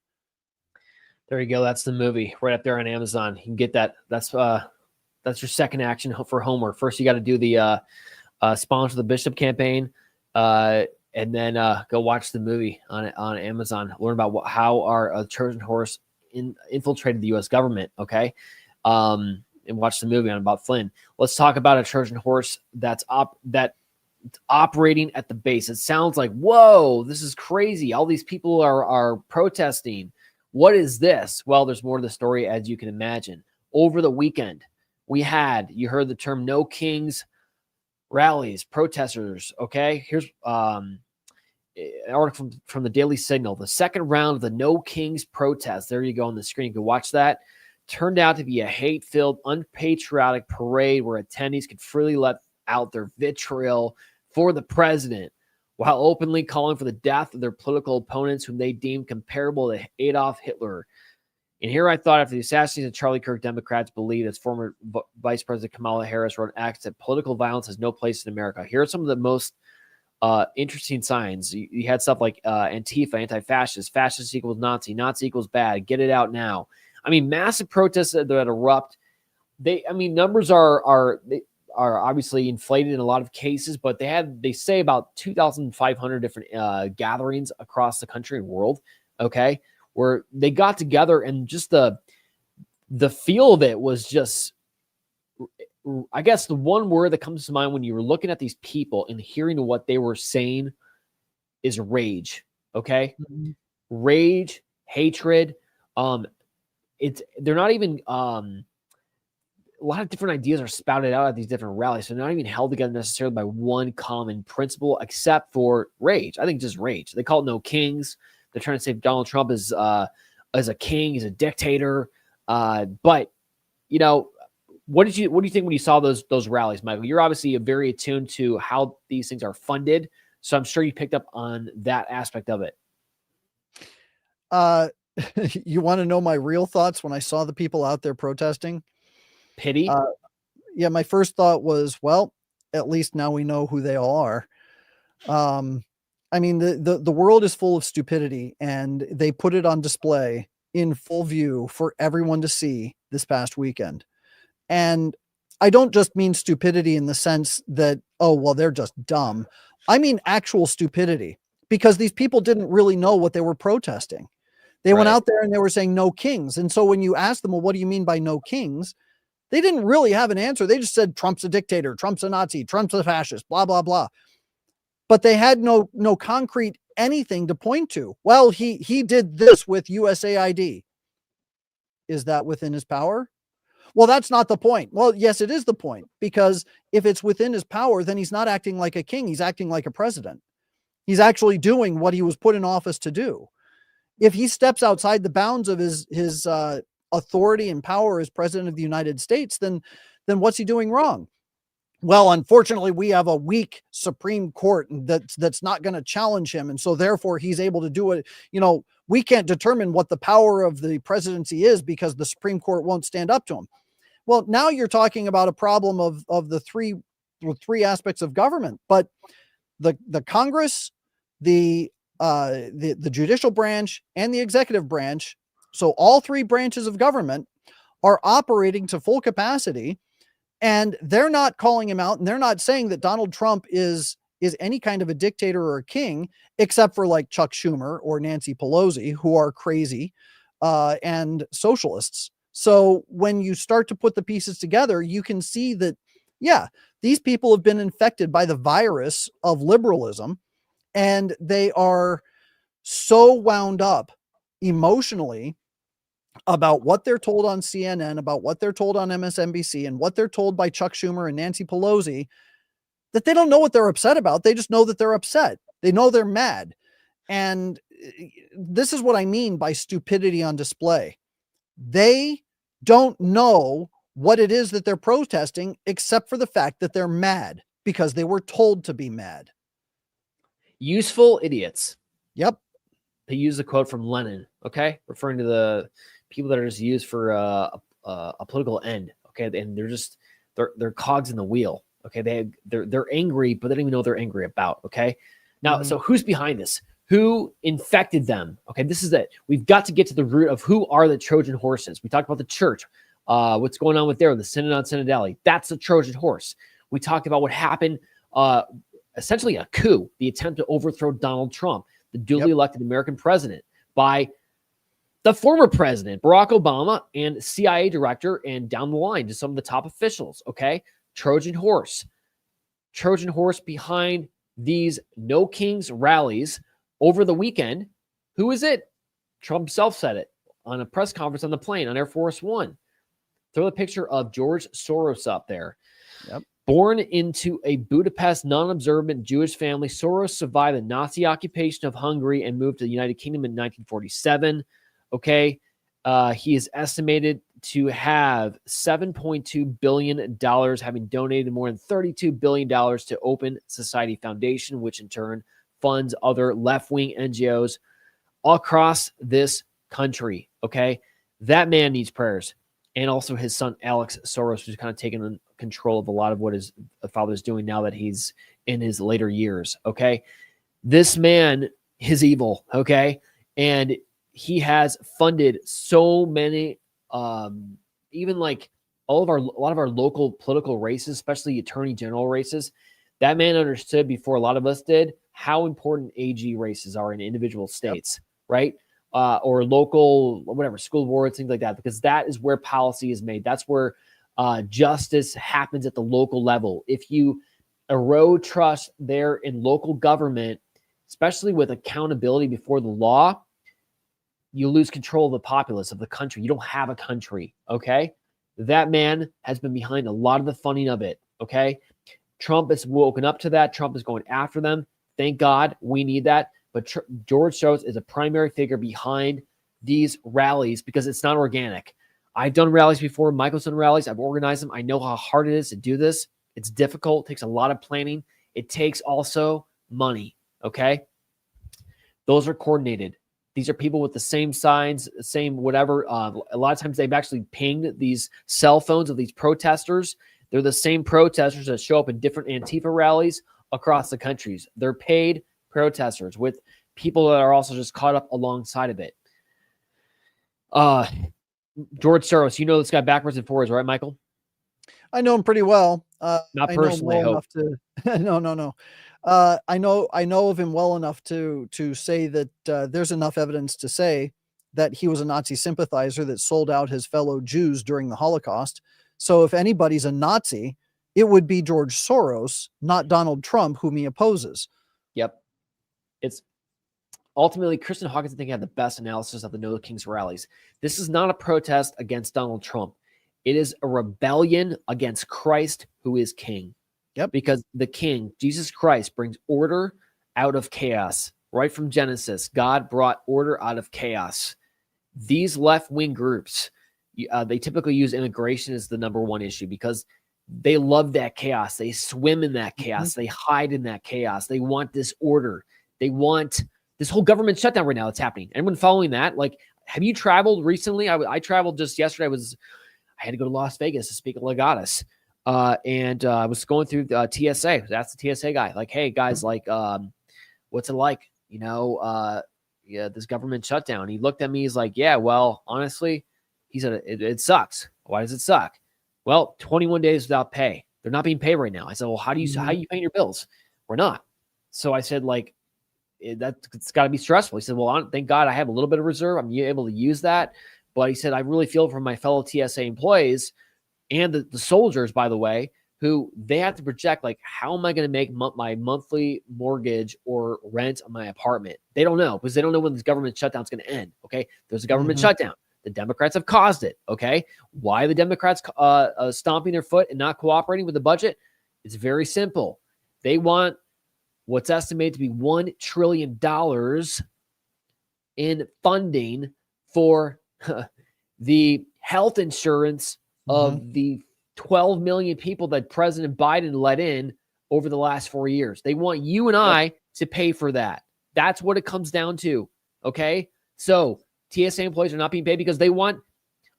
There you go. That's the movie right up there on Amazon. You can get that. That's your second action for homework. First, you got to do the sponsor the Bishop campaign, and then go watch the movie on Amazon. Learn about how our Trojan Horse infiltrated the U.S. government. Okay, and watch the movie about Flynn. Let's talk about a Trojan Horse that's operating at the base. It sounds like, whoa, this is crazy. All these people are protesting. What is this? Well, there's more to the story, as you can imagine. Over the weekend, you heard the term No Kings rallies, protesters. Okay, here's an article from the Daily Signal. The second round of the No Kings protest, there you go on the screen. You can watch that. Turned out to be a hate-filled, unpatriotic parade where attendees could freely let out their vitriol for the president while openly calling for the death of their political opponents whom they deemed comparable to Adolf Hitler. And here I thought, after the assassination of Charlie Kirk, Democrats believe, as former Vice President Kamala Harris wrote an act, that political violence has no place in America. Here are some of the most interesting signs. You had stuff like Antifa, anti-fascist, fascist equals Nazi, Nazi equals bad, get it out now. I mean, massive protests that erupt. Numbers are obviously inflated in a lot of cases, but they say about 2,500 different gatherings across the country and world. Okay, where they got together, and just the feel of it was just, I guess the one word that comes to mind when you were looking at these people and hearing what they were saying is rage. Okay, mm-hmm. Rage, hatred. They're not even a lot of different ideas are spouted out at these different rallies. So they're not even held together necessarily by one common principle, except for rage. I think just rage. They call it No Kings. They're trying to say Donald Trump is a king, he's a dictator. But what did you think when you saw those rallies, Michael? You're obviously very attuned to how these things are funded, so I'm sure you picked up on that aspect of it. You want to know my real thoughts when I saw the people out there protesting? Pity. Yeah, my first thought was, well, at least now we know who they all are. The world is full of stupidity, and they put it on display in full view for everyone to see this past weekend. And I don't just mean stupidity in the sense that, oh, well, they're just dumb. I mean actual stupidity, because these people didn't really know what they were protesting. They went out there and they were saying no kings. And so when you ask them, well, what do you mean by no kings? They didn't really have an answer. They just said, Trump's a dictator, Trump's a Nazi, Trump's a fascist, blah, blah, blah. But they had no concrete anything to point to. Well, he did this with USAID. Is that within his power? Well, that's not the point. Well, yes, it is the point, because if it's within his power, then he's not acting like a king. He's acting like a president. He's actually doing what he was put in office to do. If he steps outside the bounds of his authority and power as president of the United States, then what's he doing wrong? Well, unfortunately, we have a weak Supreme Court that's not going to challenge him. And so therefore he's able to do it. You know, we can't determine what the power of the presidency is because the Supreme Court won't stand up to him. Well, now you're talking about a problem of the three aspects of government, but the Congress, the judicial branch, and the executive branch, so all three branches of government are operating to full capacity. And they're not calling him out, and they're not saying that Donald Trump is any kind of a dictator or a king, except for like Chuck Schumer or Nancy Pelosi, who are crazy and socialists. So when you start to put the pieces together, you can see that, yeah, these people have been infected by the virus of liberalism, and they are so wound up emotionally about what they're told on CNN, about what they're told on MSNBC, and what they're told by Chuck Schumer and Nancy Pelosi, that they don't know what they're upset about. They just know that they're upset. They know they're mad. And this is what I mean by stupidity on display. They don't know what it is that they're protesting, except for the fact that they're mad because they were told to be mad. Useful idiots. Yep. They use a quote from Lenin, okay? Referring to the people that are just used for a political end, okay? And they're cogs in the wheel, okay? They're angry, but they don't even know what they're angry about, okay? Now, so who's behind this? Who infected them? Okay, this is it. We've got to get to the root of who are the Trojan horses. We talked about the church, what's going on with there, the Synod on Synodality. That's the Trojan horse. We talked about what happened, essentially a coup, the attempt to overthrow Donald Trump, the duly elected American president, by the former president, Barack Obama, and CIA director, and down the line to some of the top officials, okay? Trojan horse. Trojan horse behind these No Kings rallies over the weekend. Who is it? Trump himself said it on a press conference on the plane on Air Force One. Throw the picture of George Soros up there. Yep. Born into a Budapest non-observant Jewish family, Soros survived the Nazi occupation of Hungary and moved to the United Kingdom in 1947. Okay. He is estimated to have $7.2 billion, having donated more than $32 billion to Open Society Foundation, which in turn funds other left-wing NGOs all across this country. Okay. That man needs prayers. And also his son, Alex Soros, who's kind of taken control of a lot of what his father is doing now that he's in his later years. Okay. This man is evil. Okay. And he has funded so many, even like a lot of our local political races, especially attorney general races. That man understood before a lot of us did how important AG races are in individual states, right? Or local, whatever, school boards, things like that, because that is where policy is made. That's where justice happens at the local level. If you erode trust there in local government, especially with accountability before the law, you lose control of the populace of the country. You don't have a country, okay? That man has been behind a lot of the funding of it, okay? Trump has woken up to that. Trump is going after them. Thank God we need that. But George Soros is a primary figure behind these rallies because it's not organic. I've done rallies before. Michael's done rallies. I've organized them. I know how hard it is to do this. It's difficult. It takes a lot of planning. It takes also money, okay? Those are coordinated. These are people with the same signs, same whatever. A lot of times they've actually pinged these cell phones of these protesters. They're the same protesters that show up in different Antifa rallies across the countries. They're paid protesters with people that are also just caught up alongside of it. George Soros, you know this guy backwards and forwards, right, Michael? I know him pretty well. Not personally, I hope. No. I know of him well enough to say that there's enough evidence to say that he was a Nazi sympathizer that sold out his fellow Jews during the Holocaust. So if anybody's a Nazi, it would be George Soros, not Donald Trump, whom he opposes. Yep. It's ultimately Kristen Hawkins, I think, had the best analysis of the No Kings rallies. This is not a protest against Donald Trump. It is a rebellion against Christ, who is king. Yep. Because the king, Jesus Christ, brings order out of chaos. Right from Genesis, God brought order out of chaos. These left-wing groups, they typically use immigration as the number one issue because they love that chaos. They swim in that chaos. They hide in that chaos. They want disorder. They want this whole government shutdown right now that's happening. Anyone following that? Like, have you traveled recently? I traveled just yesterday. I had to go to Las Vegas to speak at Legatus. And I was going through TSA. That's the TSA guy. Like, hey, guys, like, what's it like? You know, this government shutdown. He looked at me. He's like, yeah, well, honestly, he said, it sucks. Why does it suck? Well, 21 days without pay. They're not being paid right now. I said, well, how are you paying your bills? We're not. So I said, like, it's got to be stressful. He said, well, thank God I have a little bit of reserve. I'm able to use that. But he said, I really feel for my fellow TSA employees and the soldiers, by the way, who they have to project, like, how am I going to make my monthly mortgage or rent on my apartment? They don't know because they don't know when this government shutdown is going to end. Okay. There's a government shutdown. The Democrats have caused it. Okay. Why are the Democrats stomping their foot and not cooperating with the budget? It's very simple. They want what's estimated to be $1 trillion in funding for the health insurance of the 12 million people that President Biden let in over the last 4 years. They want you and I to pay for that. That's what it comes down to. Okay. So TSA employees are not being paid because they want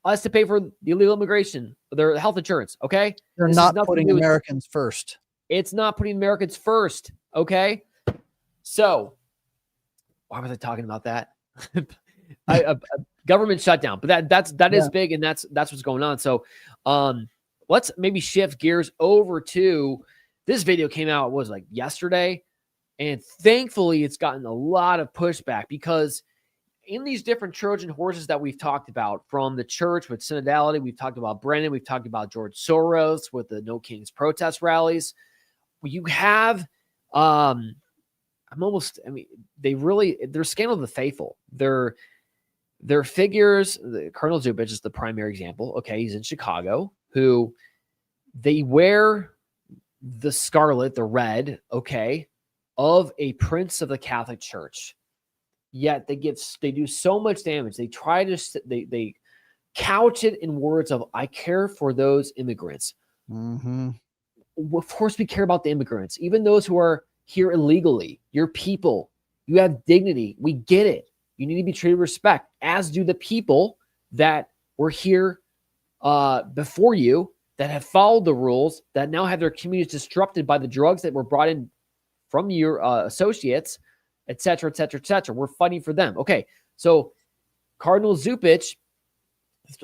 us to pay for the illegal immigration, their health insurance. Okay. They're not putting Americans first. It's not putting Americans first. Okay. So why was I talking about that? Government shutdown, but that is big. And that's what's going on. So, let's maybe shift gears over to this video came out, was like yesterday. And thankfully it's gotten a lot of pushback because in these different Trojan horses that we've talked about from the church with synodality, we've talked about Brennan, we've talked about George Soros with the No Kings protest rallies. You have, they're scandal of the faithful. They're figures. Colonel Zupich is the primary example. Okay. He's in Chicago, who they wear the scarlet, the red, okay, of a prince of the Catholic Church. Yet they do so much damage. They try to, they couch it in words of, I care for those immigrants. Of course we care about the immigrants, even those who are here illegally. You're people. You have dignity. We get it. You need to be treated with respect, as do the people that were here before you, that have followed the rules, that now have their communities disrupted by the drugs that were brought in from your associates, et cetera, et cetera, et cetera. We're fighting for them. Okay, so Cardinal Zupich,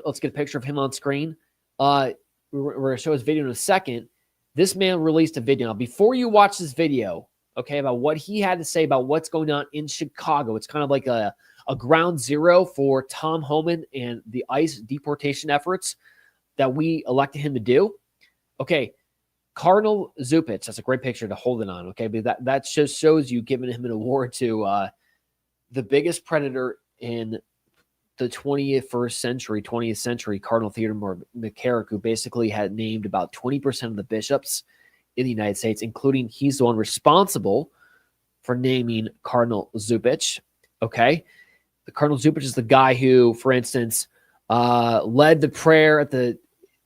let's get a picture of him on screen. We're going to show his video in a second. This man released a video. Now, before you watch this video, okay, about what he had to say about what's going on in Chicago, it's kind of like a ground zero for Tom Homan and the ICE deportation efforts that we elected him to do. Okay, Cardinal Zupich, that's a great picture to hold it on, okay? But that just shows you giving him an award to the biggest predator in the 20th century, Cardinal Theodore McCarrick, who basically had named about 20% of the bishops in the United States, including he's the one responsible for naming Cardinal Zupich, okay? The Cardinal Zupich is the guy who, for instance, led the prayer at the,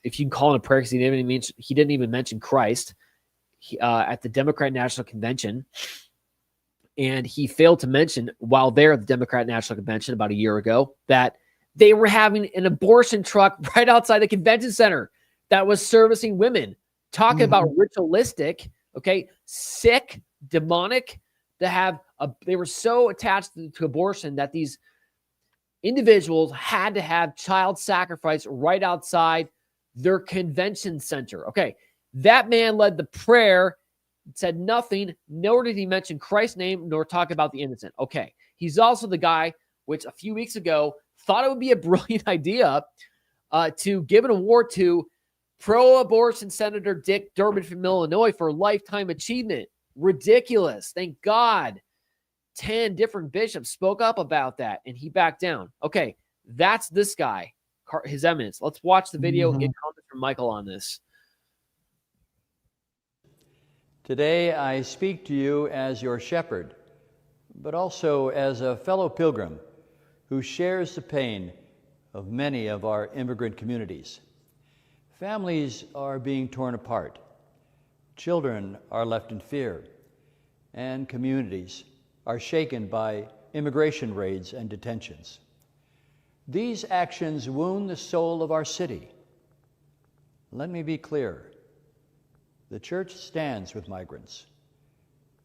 if you can call it a prayer, because he didn't even mention Christ at the Democrat National Convention. And he failed to mention, while there at the Democrat National Convention about a year ago, that they were having an abortion truck right outside the convention center that was servicing women. Talking about ritualistic, okay, sick, demonic, they were so attached to abortion that these individuals had to have child sacrifice right outside their convention center. Okay, that man led the prayer, said nothing, nor did he mention Christ's name, nor talk about the innocent. Okay, he's also the guy which a few weeks ago thought it would be a brilliant idea to give an award to pro-abortion Senator Dick Durbin from Illinois for lifetime achievement. Ridiculous. Thank God 10 different bishops spoke up about that, and he backed down. Okay, that's this guy, His Eminence. Let's watch the video and get comments from Michael on this. Today I speak to you as your shepherd. but also as a fellow pilgrim who shares the pain of many of our immigrant communities. Families are being torn apart, children are left in fear, and communities are shaken by immigration raids and detentions. These actions wound the soul of our city. Let me be clear. The church stands with migrants.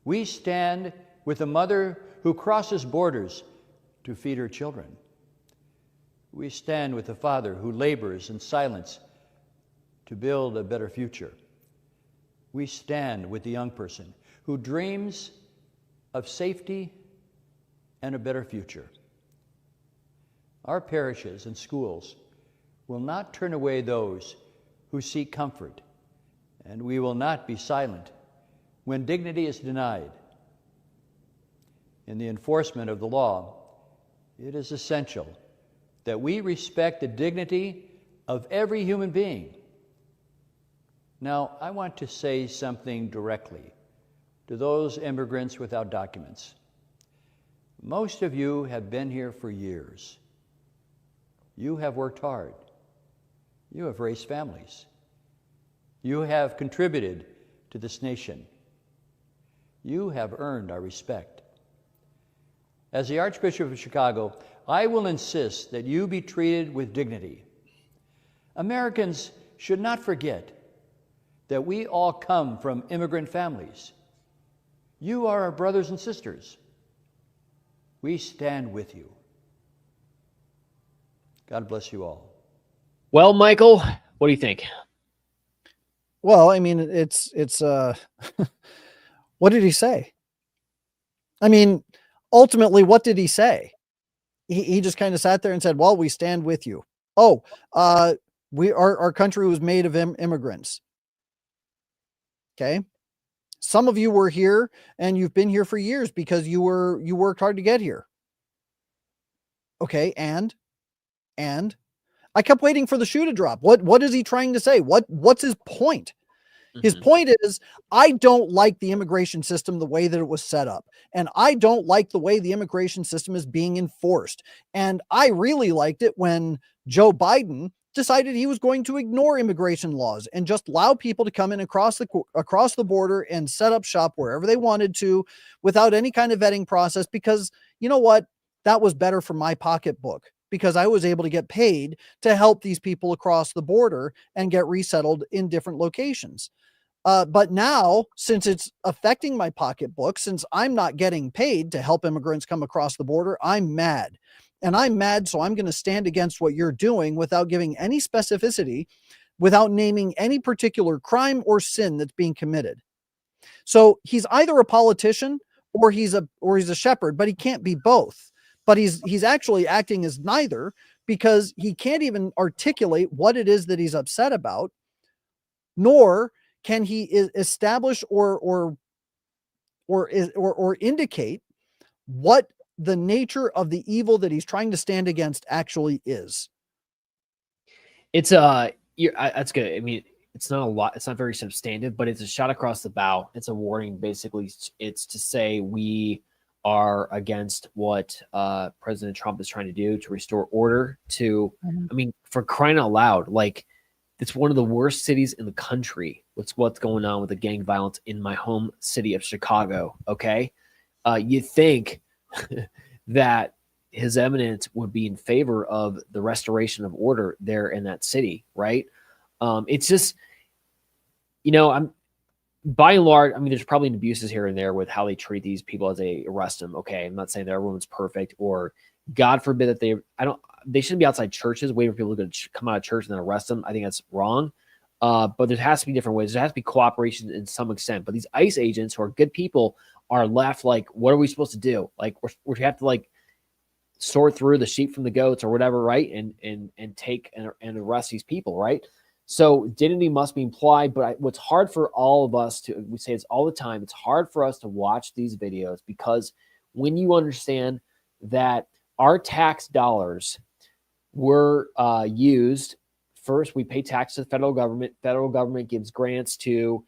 We stand with a mother who crosses borders to feed her children. We stand with a father who labors in silence to build a better future. We stand with the young person who dreams of safety and a better future. Our parishes and schools will not turn away those who seek comfort, and we will not be silent when dignity is denied. In the enforcement of the law, it is essential that we respect the dignity of every human being. Now, I want to say something directly to those immigrants without documents. Most of you have been here for years. You have worked hard. You have raised families. You have contributed to this nation. You have earned our respect. As the Archbishop of Chicago, I will insist that you be treated with dignity. Americans should not forget that we all come from immigrant families. You are our brothers and sisters. We stand with you. God bless you all. Well, Michael, what do you think? Well, I mean, it's what did he say? I mean, ultimately, what did he say? He just kind of sat there and said, well, we stand with you. Oh, our country was made of immigrants. Okay. Some of you were here and you've been here for years because you worked hard to get here. Okay. And I kept waiting for the shoe to drop. What is he trying to say? What's his point? His point is, I don't like the immigration system the way that it was set up. And I don't like the way the immigration system is being enforced. And I really liked it when Joe Biden decided he was going to ignore immigration laws and just allow people to come in across the border and set up shop wherever they wanted to without any kind of vetting process, because you know what? That was better for my pocketbook, because I was able to get paid to help these people across the border and get resettled in different locations. But now, since it's affecting my pocketbook, since I'm not getting paid to help immigrants come across the border, I'm mad. And I'm mad, so I'm going to stand against what you're doing without giving any specificity, without naming any particular crime or sin that's being committed. So he's either a politician or he's a shepherd, but he can't be both. But he's actually acting as neither, because he can't even articulate what it is that he's upset about, nor can he establish or indicate what the nature of the evil that he's trying to stand against actually is. It's that's good. I mean, it's not a lot. It's not very substantive, but it's a shot across the bow. It's a warning. Basically, it's to say we are against what President Trump is trying to do to restore order to, I mean, for crying out loud, like, it's one of the worst cities in the country. What's going on with the gang violence in my home city of Chicago. Okay. You think that His Eminence would be in favor of the restoration of order there in that city. Right. It's just, I'm by and large, I mean, there's probably abuses here and there with how they treat these people as they arrest them. Okay. I'm not saying that everyone's perfect, or God forbid that they shouldn't be outside churches waiting for people to come out of church and then arrest them. I think that's wrong. But there has to be different ways. There has to be cooperation in some extent. But these ICE agents who are good people are left like, what are we supposed to do? Like, we have to like sort through the sheep from the goats or whatever, right? And take and arrest these people, right? So dignity must be implied. But what's hard for all of us we say this all the time, it's hard for us to watch these videos, because when you understand that our tax dollars were used, first, we pay taxes to the federal government. Federal government gives grants to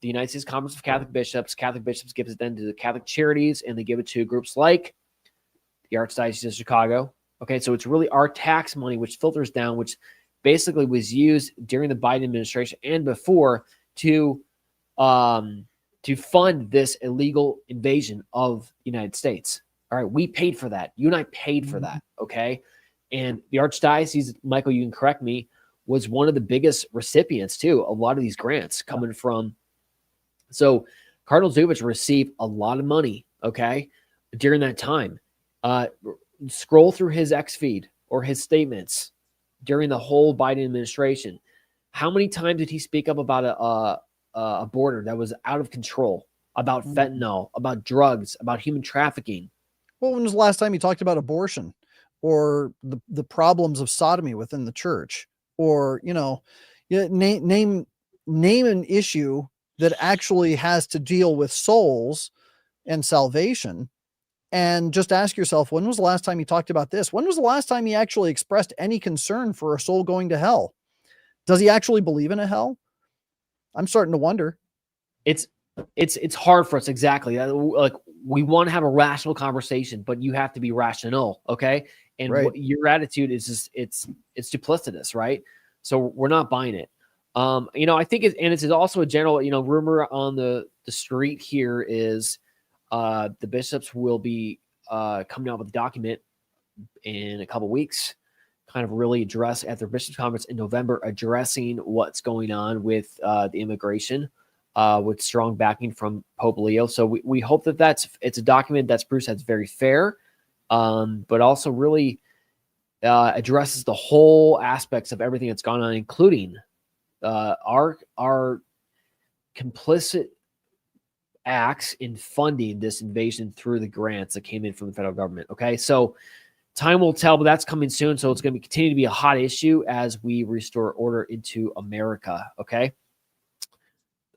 the United States Conference of Catholic Bishops. Catholic Bishops gives it then to the Catholic Charities, and they give it to groups like the Archdiocese of Chicago. Okay, so it's really our tax money which filters down, which basically was used during the Biden administration and before to fund this illegal invasion of the United States. All right, we paid for that. You and I paid for that, okay? And the Archdiocese, Michael, you can correct me, was one of the biggest recipients, too, a lot of these grants coming from. So Cardinal Zubich received a lot of money, okay, during that time. Scroll through his X feed or his statements during the whole Biden administration. How many times did he speak up about a border that was out of control, about fentanyl, about drugs, about human trafficking? Well, when was the last time he talked about abortion or the problems of sodomy within the church? Or, name an issue that actually has to deal with souls and salvation, and just ask yourself, when was the last time he talked about this? When was the last time he actually expressed any concern for a soul going to hell? Does he actually believe in a hell? I'm starting to wonder. It's hard for us. Exactly. Like, we want to have a rational conversation, but you have to be rational. Okay. And right. Your attitude is just, it's duplicitous, right? So we're not buying it. I think it's also a general, rumor on the street here is the bishops will be coming out with a document in a couple weeks, kind of really address at their bishops conference in November, addressing what's going on with the immigration, with strong backing from Pope Leo. So we hope that it's a document that's, Bruce, that's very fair, but also really addresses the whole aspects of everything that's gone on, including our complicit acts in funding this invasion through the grants that came in from the federal government. Okay, so time will tell, but that's coming soon. So it's going to continue to be a hot issue as we restore order into America. Okay.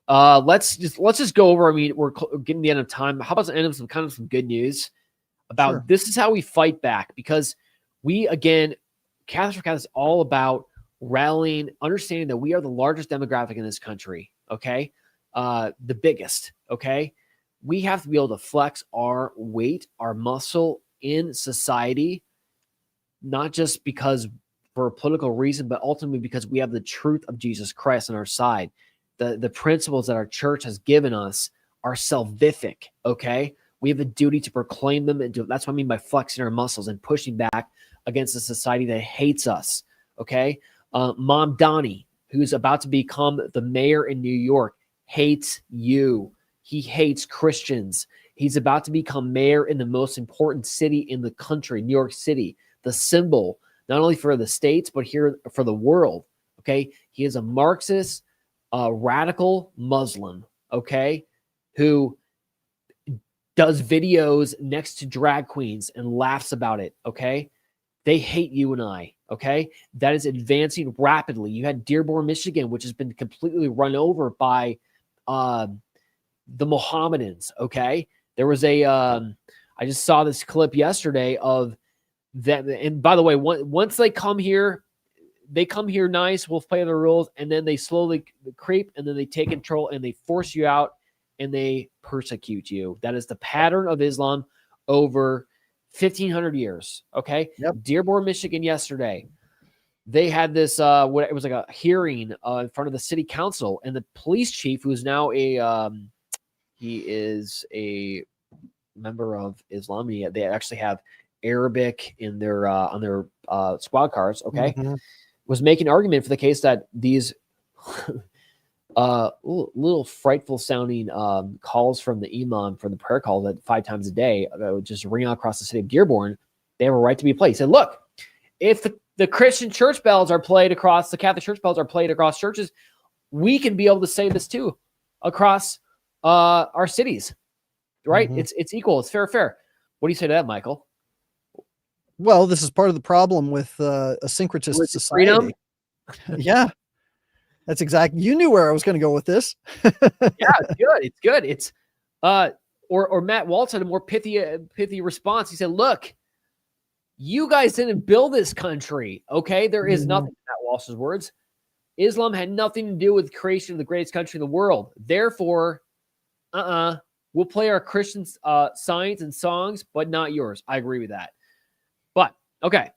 Let's just go over. I mean, we're getting the end of time. How about the end of some good news about This is how we fight back, because we, again, Catholics for Catholics, is all about rallying, understanding that we are the largest demographic in this country. Okay. The biggest. Okay. We have to be able to flex our weight, our muscle in society, not just because for a political reason, but ultimately because we have the truth of Jesus Christ on our side. The principles that our church has given us are salvific, okay? We have a duty to proclaim them, and that's what I mean by flexing our muscles and pushing back against a society that hates us, okay? Mom Donnie, who's about to become the mayor in New York, hates you. He hates Christians. He's about to become mayor in the most important city in the country, New York City, the symbol, not only for the states, but here for the world, okay? He is a Marxist, radical Muslim, okay, who does videos next to drag queens and laughs about it, okay? They hate you and I, okay? That is advancing rapidly. You had Dearborn, Michigan, which has been completely run over by the Mohammedans, okay? There was I just saw this clip yesterday of them, and by the way, once they come here nice, we'll play the rules, and then they slowly creep, and then they take control, and they force you out, and they persecute you. That is the pattern of Islam over 1,500 years, okay? Yep. Dearborn, Michigan yesterday, they had this, it was like a hearing in front of the city council, and the police chief, who's now he is a member of Islam. They actually have Arabic in their on their squad cars, okay? Mm-hmm. Was making an argument for the case that these little frightful sounding calls from the imam for the prayer call that 5 times a day would just ring out across the city of Dearborn, they have a right to be played. He said, look, if the Christian church bells are played across, the Catholic church bells are played across churches, we can be able to say this too across our cities, right? Mm-hmm. It's equal. It's fair. What do you say to that, Michael? Well, this is part of the problem with a syncretist society. Freedom? Yeah, that's exactly. You knew where I was going to go with this. Yeah, it's good. It's or Matt Waltz had a more pithy response. He said, "Look, you guys didn't build this country, okay? There is nothing." Matt Walsh's words. Islam had nothing to do with the creation of the greatest country in the world. Therefore, we'll play our Christian signs and songs, but not yours. I agree with that. But, okay,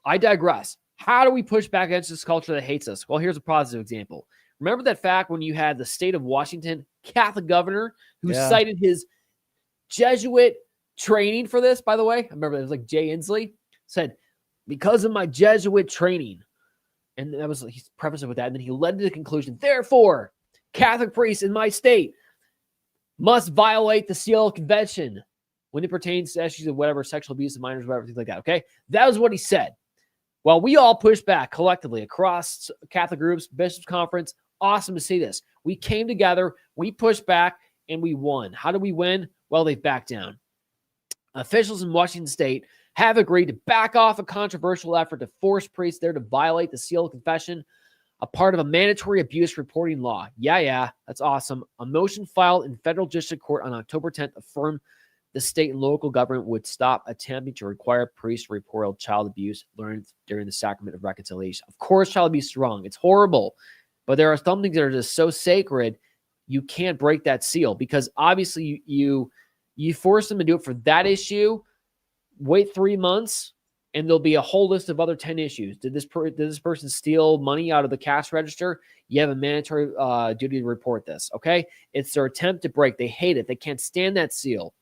I digress. How do we push back against this culture that hates us? Well, here's a positive example. Remember that fact when you had the state of Washington Catholic governor who cited his Jesuit training for this, by the way? I remember it was like Jay Inslee said, because of my Jesuit training. And that was, he prefaced it with that. And then he led to the conclusion, therefore, Catholic priests in my state must violate the Seal Convention when it pertains to issues of whatever, sexual abuse of minors, whatever, things like that. Okay. That was what he said. Well, we all pushed back collectively across Catholic groups, Bishops' Conference. Awesome to see this. We came together, we pushed back, and we won. How did we win? Well, they backed down. Officials in Washington state have agreed to back off a controversial effort to force priests there to violate the Seal of Confession, a part of a mandatory abuse reporting law. Yeah, that's awesome. A motion filed in federal district court on October 10th affirmed the state and local government would stop attempting to require priests to report child abuse learned during the sacrament of reconciliation. Of course, child abuse is wrong. It's horrible. But there are some things that are just so sacred, you can't break that seal because obviously you force them to do it for that issue. Wait 3 months, and there'll be a whole list of other 10 issues. Did this person steal money out of the cash register? You have a mandatory duty to report this, okay? It's their attempt to break. They hate it. They can't stand that seal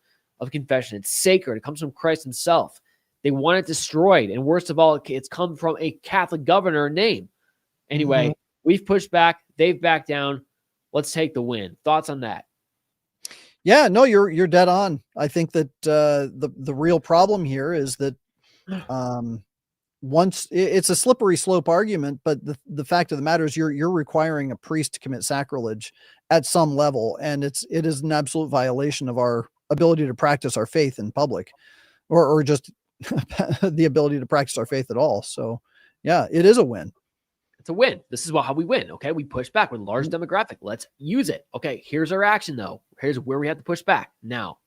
of confession. It's sacred. It comes from Christ himself. They want it destroyed. And worst of all, it's come from a Catholic governor name. Anyway, we've pushed back. They've backed down. Let's take the win. Thoughts on that? Yeah, no, you're dead on. I think that the real problem here is that once it's a slippery slope argument, but the fact of the matter is you're requiring a priest to commit sacrilege at some level, and it is an absolute violation of our ability to practice our faith in public, or just the ability to practice our faith at all. So, yeah, it is a win. It's a win. This is how we win. Okay. We push back with a large demographic. Let's use it. Okay. Here's our action though. Here's where we have to push back. Now,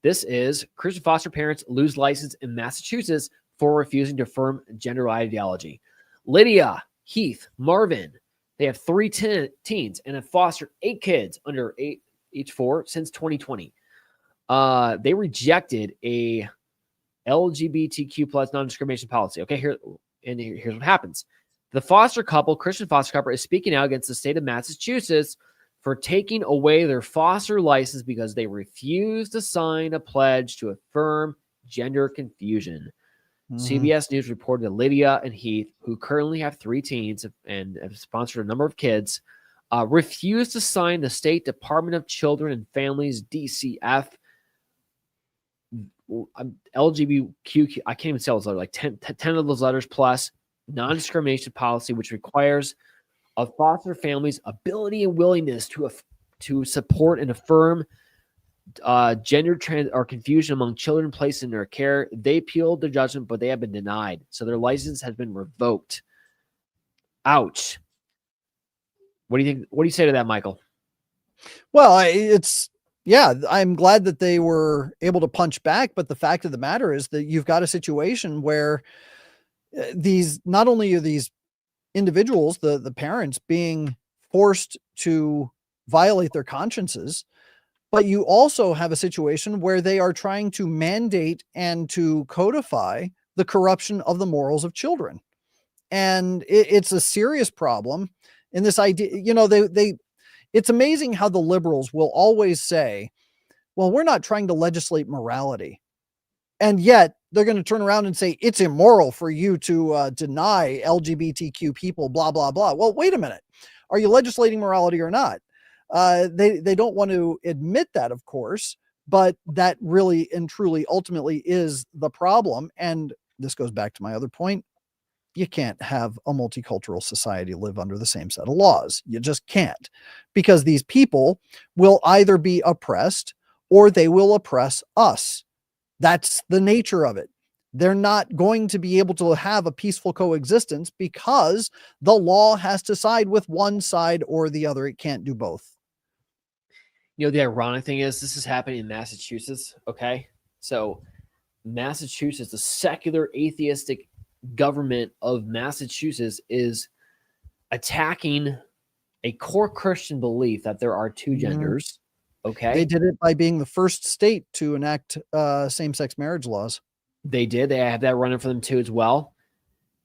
this is Christian foster parents lose license in Massachusetts for refusing to affirm gender ideology. Lydia, Heath, Marvin, they have 3 teens and have fostered 8 kids under age 4 since 2020. They rejected a LGBTQ plus non-discrimination policy. Okay. Here's what happens. The foster couple, Christian foster couple, is speaking out against the state of Massachusetts for taking away their foster license because they refused to sign a pledge to affirm gender confusion. CBS News reported that Lydia and Heath, who currently have 3 teens and have sponsored a number of kids, refused to sign the State Department of Children and Families, DCF, LGBTQ, I can't even say those letters, like 10 of those letters plus, non-discrimination policy, which requires a foster family's ability and willingness to support and affirm gender trans or confusion among children placed in their care. They appealed their judgment, but they have been denied. So their license has been revoked. Ouch. What do you think? What do you say to that, Michael? Well, I'm glad that they were able to punch back, but the fact of the matter is that you've got a situation where not only are these individuals, the parents, being forced to violate their consciences, but you also have a situation where they are trying to mandate and to codify the corruption of the morals of children. And it's a serious problem in this idea. It's amazing how the liberals will always say, well, we're not trying to legislate morality. And yet they're going to turn around and say it's immoral for you to deny LGBTQ people, blah, blah, blah. Well, wait a minute. Are you legislating morality or not? They don't want to admit that, of course, but that really and truly ultimately is the problem. And this goes back to my other point. You can't have a multicultural society live under the same set of laws. You just can't, because these people will either be oppressed or they will oppress us. That's the nature of it. They're not going to be able to have a peaceful coexistence because the law has to side with one side or the other. It can't do both. The ironic thing is this is happening in Massachusetts. Okay. So Massachusetts, the secular atheistic government of Massachusetts, is attacking a core Christian belief that there are two genders. Okay. They did it by being the first state to enact same-sex marriage laws. They did. They have that running for them too as well.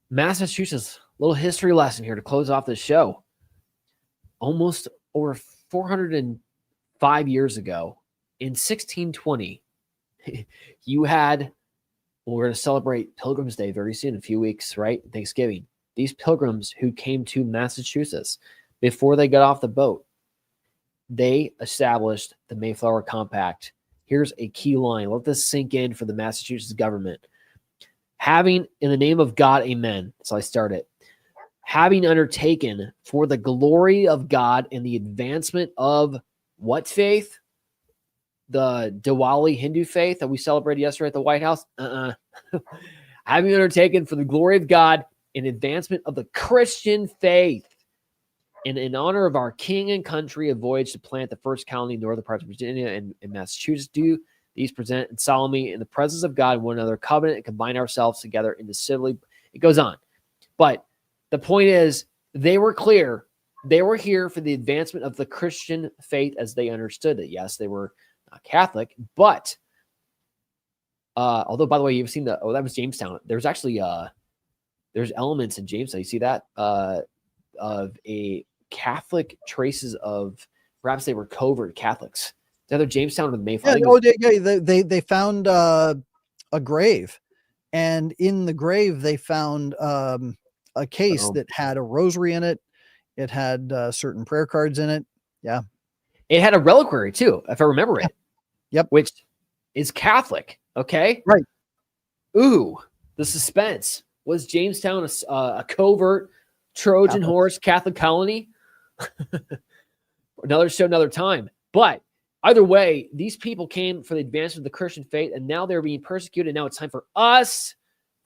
Massachusetts, little history lesson here to close off this show. Almost over 405 years ago, in 1620, you had, we're going to celebrate Pilgrim's Day very soon, a few weeks, right? Thanksgiving. These pilgrims who came to Massachusetts, before they got off the boat, they established the Mayflower Compact. Here's a key line. Let this sink in for the Massachusetts government. Having, in the name of God, amen. So I start it. Having undertaken for the glory of God and the advancement of what faith? The Diwali Hindu faith that we celebrated yesterday at the White House? Having undertaken for the glory of God and advancement of the Christian faith, and in honor of our king and country, a voyage to plant the first colony in northern parts of Virginia and Massachusetts, do these present in solemnly in the presence of God and one another covenant and combine ourselves together into civilly. It goes on. But the point is, they were clear. They were here for the advancement of the Christian faith as they understood it. Yes, they were not Catholic, but although, by the way, you've seen that was Jamestown. There's actually there's elements in Jamestown. You see that of a Catholic traces of, perhaps they were covert Catholics. The other Jamestown with Mayflower. They found a grave, and in the grave they found a case that had a rosary in it. It had certain prayer cards in it. Yeah, it had a reliquary too, if I remember it. Yep, which is Catholic. Okay, right. Ooh, the suspense. Was Jamestown a covert Trojan Horse Catholic colony? Another show, another time. But either way, these people came for the advancement of the Christian faith, and now they're being persecuted. Now it's time for us,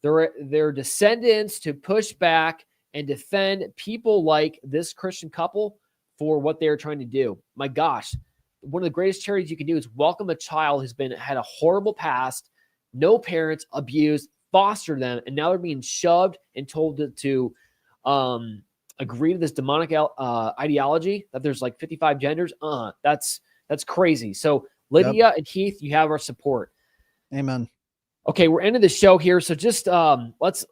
their descendants, to push back and defend people like this Christian couple for what they're trying to do. My gosh, one of the greatest charities you can do is welcome a child who's had a horrible past, no parents, abused, foster them, and now they're being shoved and told to agree to this demonic ideology that there's like 55 genders. That's crazy. So Lydia and Heath, you have our support. Amen. Okay, we're ending the show here. So just let's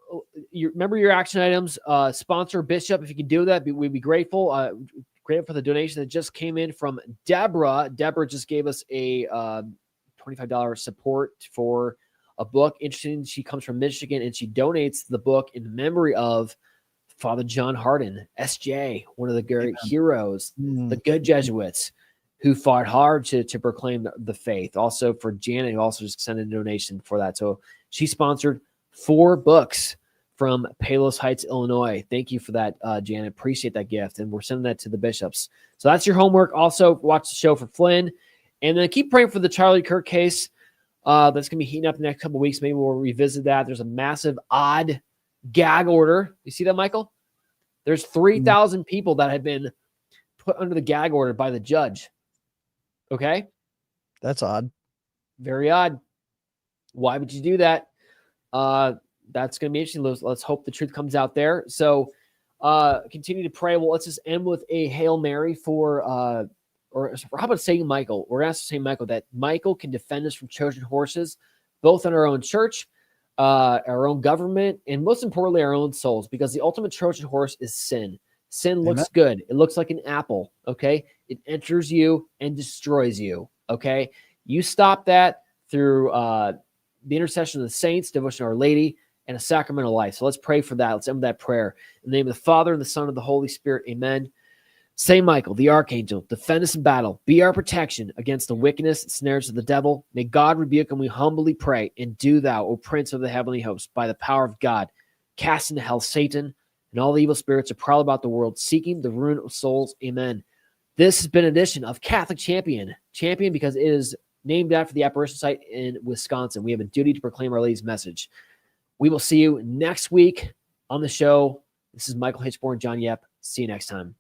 remember your action items. Sponsor Bishop if you can do that. We'd be grateful. Grateful for the donation that just came in from Deborah. Deborah just gave us a $25 support for a book. Interesting. She comes from Michigan and she donates the book in memory of Father John Hardin, SJ, one of the great heroes, the good Jesuits who fought hard to proclaim the faith. Also for Janet, who also just sent a donation for that. So she sponsored 4 books from Palos Heights, Illinois. Thank you for that, Janet. Appreciate that gift. And we're sending that to the bishops. So that's your homework. Also watch the show for Flynn. And then keep praying for the Charlie Kirk case. That's going to be heating up the next couple of weeks. Maybe we'll revisit that. There's a massive odd gag order. You see that, Michael? There's 3,000 people that have been put under the gag order by the judge. Okay? That's odd. Very odd. Why would you do that? That's going to be interesting. Let's hope the truth comes out there. So continue to pray. Well, let's just end with a Hail Mary for, or how about St. Michael? We're going to ask St. Michael that Michael can defend us from Trojan horses, both in our own church, our own government, and most importantly, our own souls, because the ultimate Trojan horse is sin. Sin looks good. It looks like an apple, okay? It enters you and destroys you, okay? You stop that through the intercession of the saints, devotion to Our Lady, and a sacramental life. So let's pray for that. Let's end with that prayer. In the name of the Father, and the Son, and the Holy Spirit, amen. Saint Michael, the archangel, defend us in battle. Be our protection against the wickedness and snares of the devil. May God rebuke, and we humbly pray. And do thou, O Prince of the heavenly host, by the power of God, cast into hell Satan and all the evil spirits that prowl about the world, seeking the ruin of souls. Amen. This has been an edition of Catholic Champion. Champion because it is named after the apparition site in Wisconsin. We have a duty to proclaim Our Lady's message. We will see you next week on the show. This is Michael Hichborn, John Yep. See you next time.